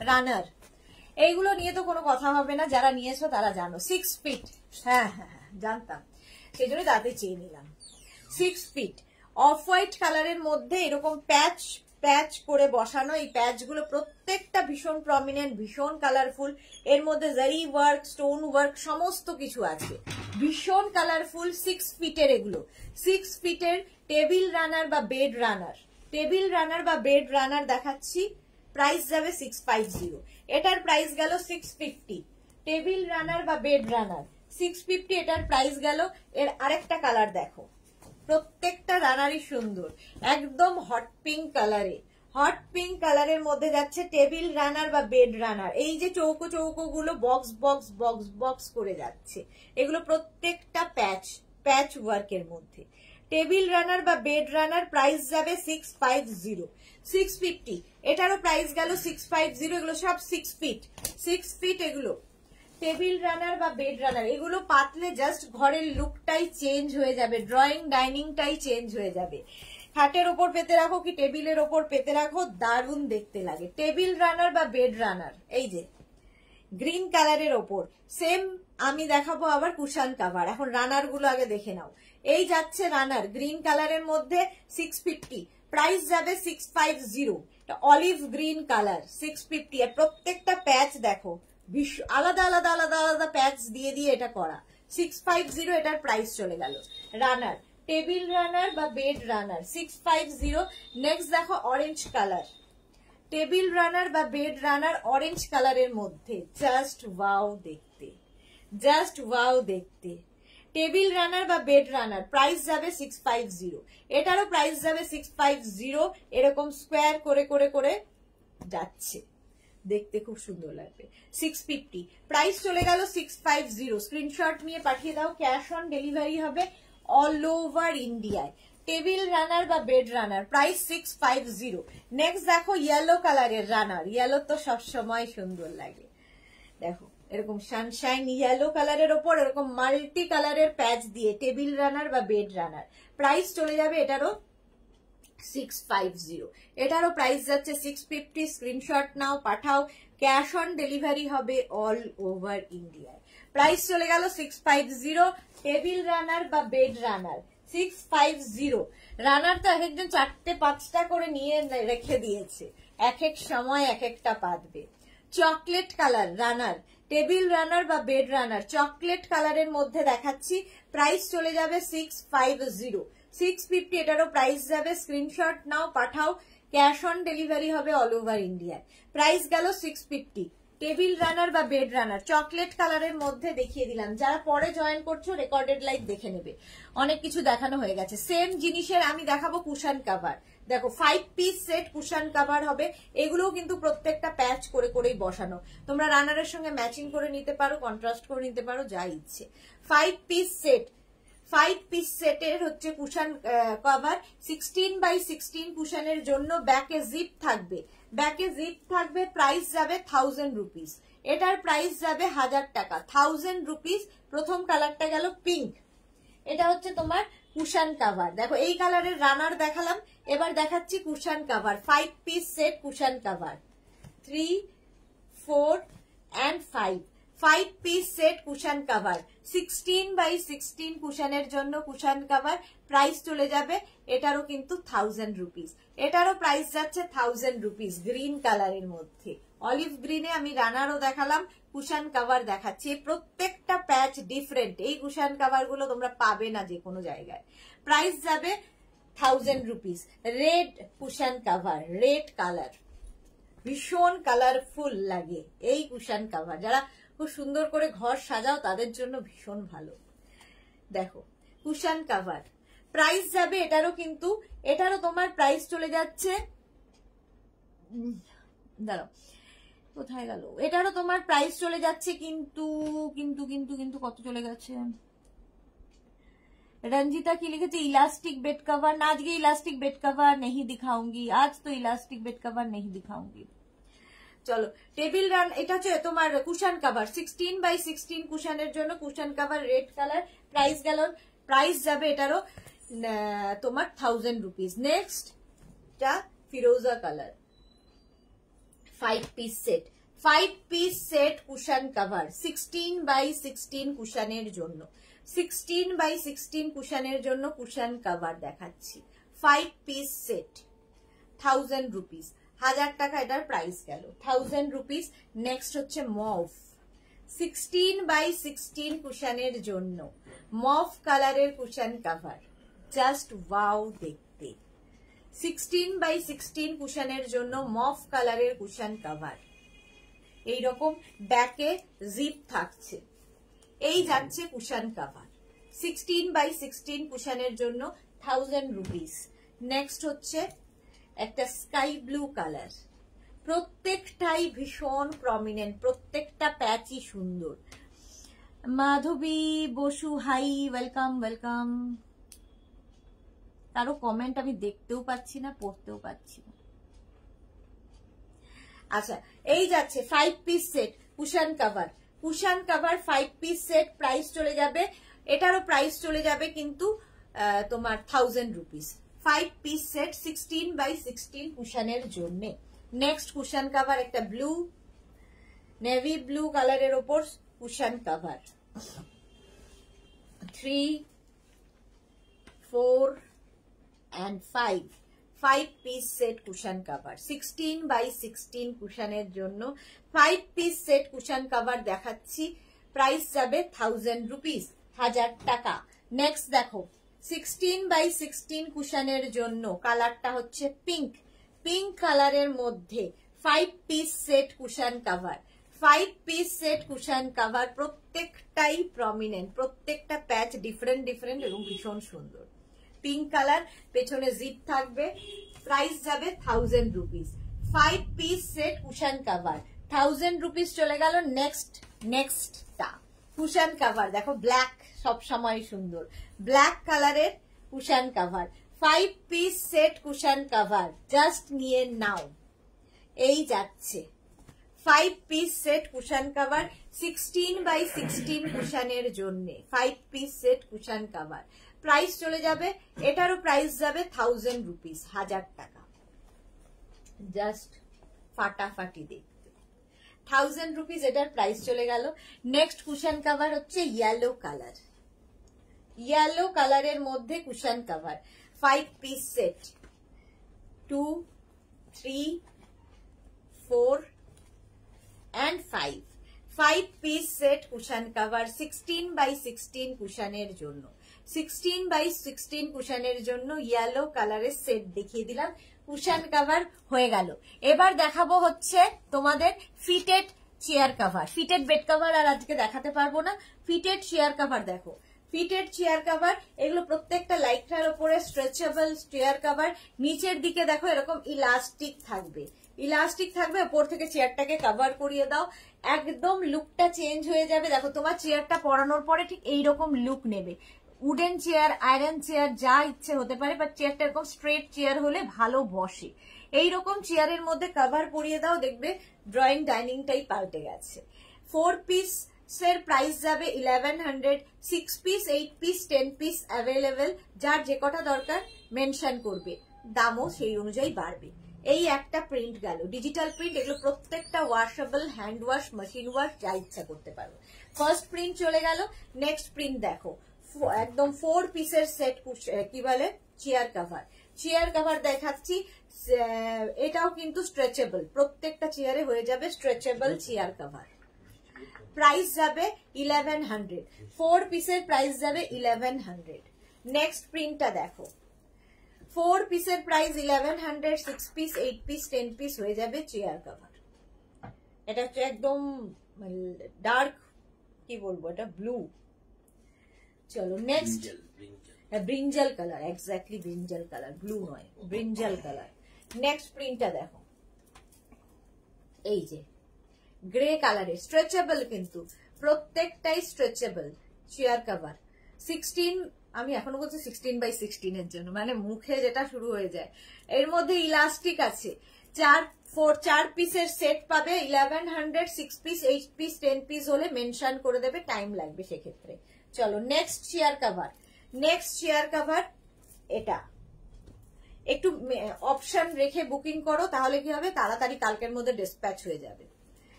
রানার, এইগুলো নিয়ে তো কোনো কথা হবে না, যারা নিয়েছো তারা জানো। 6 ফিট, হ্যাঁ হ্যাঁ হ্যাঁ জানতাম, সেই জন্য তাতে চেয়ে নিলাম। 6 ফিট, অফ হোয়াইট কালারের মধ্যে এরকম প্যাচ প্যাচ করে বসানো। এই প্যাচগুলো প্রত্যেকটা ভীষণ প্রমিনেন্ট, ভীষণ কালারফুল। এর মধ্যে জারি ওয়ার্ক, স্টোন ওয়ার্ক সমস্ত কিছু আছে, ভীষণ কালারফুল। 6 ফিটের এগুলো, 6 ফিটের টেবিল রানার বা বেড রানার। টেবিল রানার বা বেড রানার দেখাচ্ছি, প্রাইস যাবে 650। এটার প্রাইস গেল 650। টেবিল রানার বা বেড রানার 650, এটার প্রাইস গেল। এর আরেকটা কালার দেখো, প্রত্যেকটা রানারই সুন্দর, একদম হট পিঙ্ক কালারে। হট পিঙ্ক কালারের মধ্যে যাচ্ছে টেবিল রানার বা বেড রানার। এই যে চৌকো চৌকো গুলো বক্স বক্স বক্স বক্স করে যাচ্ছে, এগুলো প্রত্যেকটা প্যাচ প্যাচ ওয়ার্কের মধ্যে। টেবিল রানার বা বেড রানার প্রাইস যাবে 650। 650, এটারও প্রাইস গেল 650। এগুলো সব 6 ফিট, 6 ফিট এগুলো। টেবিল রানার বা বেড রানার, এগুলো পাতলে জাস্ট ঘরের লুকটাই চেঞ্জ হয়ে যাবে, ড্রয়িং ডাইনিংটাই চেঞ্জ হয়ে যাবে। খাটের ওপর পেতে রাখো কি টেবিলের ওপর পেতে রাখো, দারুণ দেখতে লাগে। টেবিল রানার বা বেড রানার, এই যে গ্রিন কালারের ওপর সেম। আমি দেখাবো আবার কুশন কাভার। এখন রানার গুলো আগে দেখে নাও। এই যাচ্ছে রানার গ্রিন কালারের মধ্যে 650, প্রাইস যাবে 650। অলিভ গ্রিন কালার 650, আর প্রত্যেকটা প্যাচ দেখো আলাদা আলাদা আলাদা আলাদা প্যাচ দিয়ে দিয়ে এটা করা। 650, এটার প্রাইস চলে গেল। রানার, টেবিল রানার বা বেড রানার 650। নেক্সট দেখো অরেঞ্জ কালার, টেবিল রানার বা বেড রানার অরেঞ্জ কালারের মধ্যে, জাস্ট ওয়াও দেখতে, জাস্ট ওয়াও দেখতে। টেবিল রানার বা বেড রানার প্রাইস যাবে 650, এটারও প্রাইস যাবে 650। এরকম স্কোয়ার করে করে করে যাচ্ছে, দেখতে খুব সুন্দর লাগবে। 650, প্রাইস চলে গেল 650। স্ক্রিনশট নিয়ে পাঠিয়ে দাও, ক্যাশ অন ডেলিভারি হবে অল ওভার ইন্ডিয়ায়। টেবিল রানার বা বেড রানার প্রাইস 650। নেক্সট দেখো ইয়েলো কালারের রানার, ইয়েলো তো সবসময় সুন্দর লাগে। দেখো এরকম সানশাইন ইয়েলো কালারের ওপর এরকম মাল্টি কালারের প্যাচ দিয়ে টেবিল রানার বা বেড রানার, প্রাইস চলে যাবে এটারও 650। এটারও প্রাইস যাচ্ছে 650। স্ক্রিনশট নাও, পাঠাও, ক্যাশ অন ডেলিভারি হবে অল ওভার ইন্ডিয়ায়। প্রাইস চলে গেল 650। টেবিল রানার বা বেড রানার 650। রানার তো এক একজন 4টে 5টা করে নিয়ে রেখে দিয়েছে, এক এক সময় এক একটা পাতবে। চকলেট কালার রানার, টেবিল রানার বা বেড রানার চকলেট কালারের মধ্যে দেখাচ্ছি, প্রাইস চলে যাবে 650। 650, এটারও প্রাইস যাবে। স্ক্রিনশট নাও, পাঠাও, ক্যাশ অন ডেলিভারি হবে অল ওভার ইন্ডিয়ায়। প্রাইস গেল 650। টেবিল রানার বা বেড রানার চকলেট কালারের মধ্যে দেখিয়ে দিলাম। যারা পরে জয়েন করছো রেকর্ডেড লাইভ দেখে নেবে, অনেক কিছু দেখানো হয়ে গেছে। সেম জিনিসের আমি দেখাবো কুশন কাভার। দেখো 5 পিস সেট কুশন কাভার হবে, এগুলোও কিন্তু প্রত্যেকটা প্যাচ করে করেই বসানো। তোমরা রানারের সঙ্গে ম্যাচিং করে নিতে পারো, কন্ট্রাস্ট করে নিতে পারো, যা ইচ্ছে। 5 পিস সেট, 5 পিস সেটের হচ্ছে কুশন কভার। 16x16 কুশনের জন্য ব্যাকে জিপ থাকবে, ব্যাকে জিপ থাকবে। প্রাইস যাবে 1000 রুপিস, এটার প্রাইস যাবে 1000 টাকা, 1000 রুপিস। প্রথম কালারটা গেল পিঙ্ক, এটা হচ্ছে তোমার কুশন কাভার। দেখো এই কালারের রানার দেখালাম, এবার দেখাচ্ছি cushion cover. 5 piece set cushion cover, 3 4 and 5 5 piece set cushion cover 16x16 কুশনের জন্য কুশন কভার প্রাইস চলে যাবে এটারও কিন্তু 1000 রুপিস এটারও প্রাইস যাচ্ছে 1000 রুপিস গ্রিন কালারের মধ্যে অলিভ গ্রিনে আমি রানারও দেখালাম কুশন কভার দেখাচ্ছি প্রত্যেকটা প্যাচ ডিফারেন্ট এই কুশন কভার গুলো তোমরা পাবে না যে কোনো জায়গায় প্রাইস যাবে 1000 rupees red cushion cover red colour ভীষণ কালারফুল লাগে এই কুশন কভার যারা খুব সুন্দর করে ঘর সাজাও তাদের জন্য ভীষণ ভালো দেখো কুশন কভার প্রাইস যাবে এটারও তোমার প্রাইস চলে যাচ্ছে দাঁড়াও কোথায় গেল এটারও তোমার প্রাইস চলে যাচ্ছে কিন্তু কিন্তু কিন্তু কিন্তু কত চলে গেছে रंजिता की लिखे इलास्टिक बेड कवर ना आज के इलास्टिक बेड कवर नहीं दिखाऊंगी आज तो इलास्टिक बेड कवर नहीं दिखाऊंगी চলো টেবিল রান এটা হচ্ছে তোমার কুশন কভার 16x16 কুশনের জন্য cushion cover red colour price যাবে এটারও তোমার 1000 রুপিস নেক্সট টা ফিরোজা colour 5 piece set cushion cover 16x16 কুশনের জন্য 16x16 কুশনের জন্য কুশন কভার দেখাচ্ছি 5 piece set 1000 রুপিস 1000 টাকা এটার প্রাইস গেল 1000 রুপিস নেক্সট হচ্ছে মভ 16x16 কুশনের জন্য মভ কালারের কুশন কভার জাস্ট ওয়াও দেখতে 16x16 কুশনের জন্য মভ কালারের কুশন কভার এইরকম ব্যাকে জিপ থাকছে এই যাচ্ছে কুশন কভার 16x16 কুশনের জন্য 1000 রুপিস নেক্সট হচ্ছে একটা স্কাই ব্লু কালার প্রত্যেকটাই ভীষণ প্রমিনেন্ট প্রত্যেকটা প্যাচই সুন্দর মাধবী বসু হাই ওয়েলকাম ওয়েলকাম কারো কমেন্ট আমি দেখতেও পাচ্ছি না পড়তেও পাচ্ছি না আচ্ছা এই যাচ্ছে 5 piece set cushion cover 5 piece set price চলে যাবে এটারও প্রাইস চলে যাবে কিন্তু তোমার 1000 রুপিস 5 piece সেট 16x16 কুশনের জন্য নেক্সট কুশন কভার একটা ব্লু নেভি ব্লু কালারের উপর cushion cover 3 4 and 5 piece set cushion cover 16x16 কুশনের জন্য 5 piece set কুশন কভার দেখাচ্ছি প্রাইস যাবে 1000 রুপিস 1000 টাকা নেক্সট দেখো 16x16 কুশনের জন্য কালারটা হচ্ছে পিঙ্ক কালারের মধ্যে 5 piece set cushion cover 5 piece set cushion cover প্রত্যেকটাই প্রমিনেন্ট প্রত্যেকটা প্যাচ ডিফারেন্ট এবং ভীষণ সুন্দর পিঙ্ক কালার পেছনে জিপ থাকবে প্রাইস যাবে 1000 rupees 5 piece set cushion cover 1000 rupees চলে গেল নেক্সটটা কুশন কভার দেখো ব্ল্যাক সব সময় সুন্দর ব্ল্যাক কালারের cushion cover 5 piece set cushion cover just নিয়ে নাও এই যাচ্ছে 5 piece set cushion cover 16x16 কুশনের জন্য 5 piece set cushion cover price চলে যাবে এটারও প্রাইস যাবে 1000 রুপিস 1000 টাকা জাস্ট ফাটাফাটি দেখতে 1000 রুপিস এটার প্রাইস চলে গেল নেক্সট কুশন কভার হচ্ছে ইয়েলো কালারের মধ্যে cushion cover 5 piece set 2 3 4 and 5 piece set cushion cover 16x16 কুশনের জন্য 16x16 কুশনের জন্য ইয়েলো কালারের সেট দেখিয়ে দিলাম কুশন কভার হয়ে গেল এবার দেখাবো হচ্ছে তোমাদের fitted chair cover fitted bed cover আর আজকে দেখাতে পারবো না ফিটেড চেয়ার কভার দেখো ফিটেড চেয়ার কভার এগুলো প্রত্যেকটা লাইটটার উপরে স্ট্রেচেবল চেয়ার কভার নিচের দিকে দেখো এরকম ইলাস্টিক থাকবে উপর থেকে চেয়ারটাকে কভার করিয়ে দাও একদম লুকটা চেঞ্জ হয়ে যাবে দেখো তোমার চেয়ারটা পরানোর পরে ঠিক এইরকম লুক নেবে উডেন চেয়ার আয়রন চেয়ার যা ইচ্ছে হতে পারে বাট চেয়ারটা এরকম স্ট্রেট চেয়ার হলে ভালো বসে এইরকম চেয়ারের মধ্যে কভার পরিয়ে দাও দেখবে ড্রয়িং ডাইনিংটাই পাল্টে গেছে 4 piece এর প্রাইস যাবে 1100 6 piece 8 piece 10 piece অ্যাভেলেবেল যার যে কটা দরকার মেনশন করবে দামও সেই অনুযায়ী বাড়বে এই একটা প্রিন্ট গেল, ডিজিটাল প্রিন্ট। এগুলো প্রত্যেকটা washable, hand wash, machine wash, যা ইচ্ছা করতে পারো। ফার্স্ট প্রিন্ট চলে গেল। নেক্সট প্রিন্ট দেখো, একদম 4 পিসের সেট, কি বলে, চেয়ার কভার। চেয়ার কভার দেখাচ্ছি, এটাও কিন্তু স্ট্রেচেবল, প্রত্যেকটা চেয়ারে হয়ে যাবে স্ট্রেচেবল চেয়ার কভার। প্রাইস যাবে 1100, 4 পিসের প্রাইস যাবে 1100। নেক্সট প্রিন্টটা দেখো, 4 পিসের প্রাইস 1100, 6 পিস, 8 পিস, 10 পিস হয়ে যাবে চেয়ার কভার। এটা হচ্ছে একদম ডার্ক, কি বলবো, এটা ব্লু। চলো next, brinjal colour, exactly brinjal colour, blue নয়, ব্রিঞ্জাল কালার। নেক্সট প্রিন্টটা দেখো, এই যে গ্রে কালারে, স্ট্রেচেবল, কিন্তু প্রত্যেকটাই স্ট্রেচেবল চেয়ার কভার। 16, আমি এখনো বলছি 16x16 এর জন্য, মানে মুখে যেটা শুরু হয়ে যায়। এর মধ্যে ইলাস্টিক আছে, 4 পিসের সেট পাবে 1100, 6 পিস, 8 পিস, 10 পিস হলে মেনশন করে দেবে, টাইম লাগবে সেক্ষেত্রে। চলো next chair cover. Next chair cover এটা, একটু অপশন রেখে বুকিং করো, তাহলে কি হবে, তাড়াতাড়ি কালকের মধ্যে ডিসপ্যাচ হয়ে যাবে।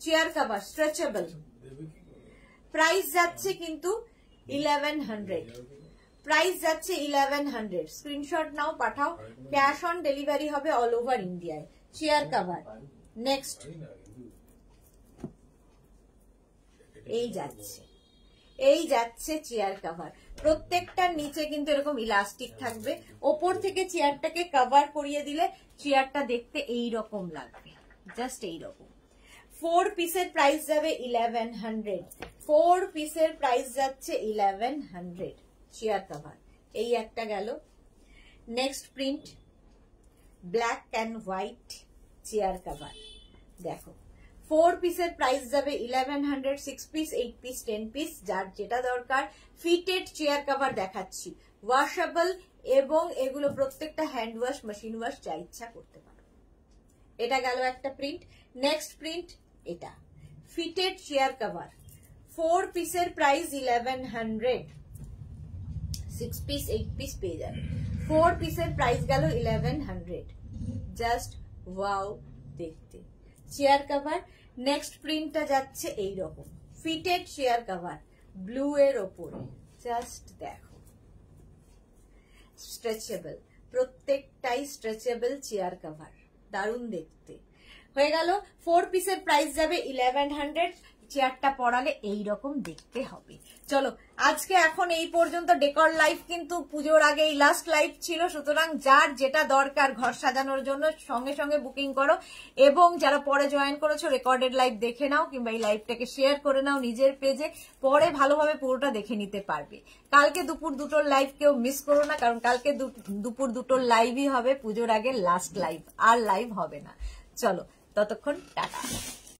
চেয়ার কভার স্ট্রেচেবল, প্রাইস যাচ্ছে কিন্তু 1100, প্রাইস যাচ্ছে 1100। স্ক্রিনশট নাও, পাঠাও, ক্যাশ অন ডেলিভারি হবে অল ওভার ইন্ডিয়ায়। Chair cover. নেক্সট, এই যাচ্ছে চেয়ার কভার। প্রত্যেকটার নিচে কিন্তু এরকম ইলাস্টিক থাকবে, ওপর থেকে চেয়ারটাকে কভার করিয়ে দিলে চেয়ারটা দেখতে এই রকম লাগবে, জাস্ট এই রকম। 4 পিসের প্রাইস যাবে 1100, 4 পিসের প্রাইস যাচ্ছে 1100 চেয়ার কভার। এই একটা গেল। Next print, black and white chair cover. দেখো 4 পিসের প্রাইস যাবে 1100, 6 পিস, 8 পিস, 10 পিস, যার যেটা দরকার। ফিটেড চেয়ার কভার দেখাচ্ছি, ওয়াশেবল, এবং এগুলো প্রত্যেকটা হ্যান্ড ওয়াশ, মেশিন ওয়াশ, যা ইচ্ছা করতে পারো। এটা গেল একটা প্রিন্ট। নেক্সট প্রিন্ট এটা, ফিটেড চেয়ার কভার, 4 পিসের প্রাইস 1100, 6 পিস, 8 পিস পেয়ে যাবে। 4 পিসের প্রাইস গেল 1100, জাস্ট ওয়াও দেখতে চেয়ার কভার। নেক্সট প্রিন্টটা যাচ্ছে এইরকম, ফিটেড চেয়ার কভার, ব্লু এর ওপরে, জাস্ট দেখো, স্ট্রেচেবল, প্রত্যেকটাই স্ট্রেচেবল চেয়ার কভার, দারুণ দেখতে। হয়ে গেল। 4 পিসের প্রাইস যাবে 1100, চেয়ারটা পরালে এইরকম দেখতে হবে। চলো আজকে এখন এই পর্যন্ত। ডেকর লাইভ কিন্তু পুজোর আগে এই লাস্ট লাইভ ছিল, সুতরাং যার যেটা দরকার ঘর সাজানোর জন্য সঙ্গে সঙ্গে বুকিং করো, এবং যারা পরে জয়েন করেছো রেকর্ডেড লাইভ দেখে নাও, কিংবা এই লাইভটাকে শেয়ার করে নাও নিজের পেজে, পরে ভালোভাবে পুরোটা দেখে নিতে পারবে। কালকে দুপুর 2টোর লাইভ কেউ মিস করো না, কারণ কালকে দুপুর 2টোর লাইভই হবে পুজোর আগে লাস্ট লাইভ, আর লাইভ হবে না। চলো ততক্ষণ টাটা।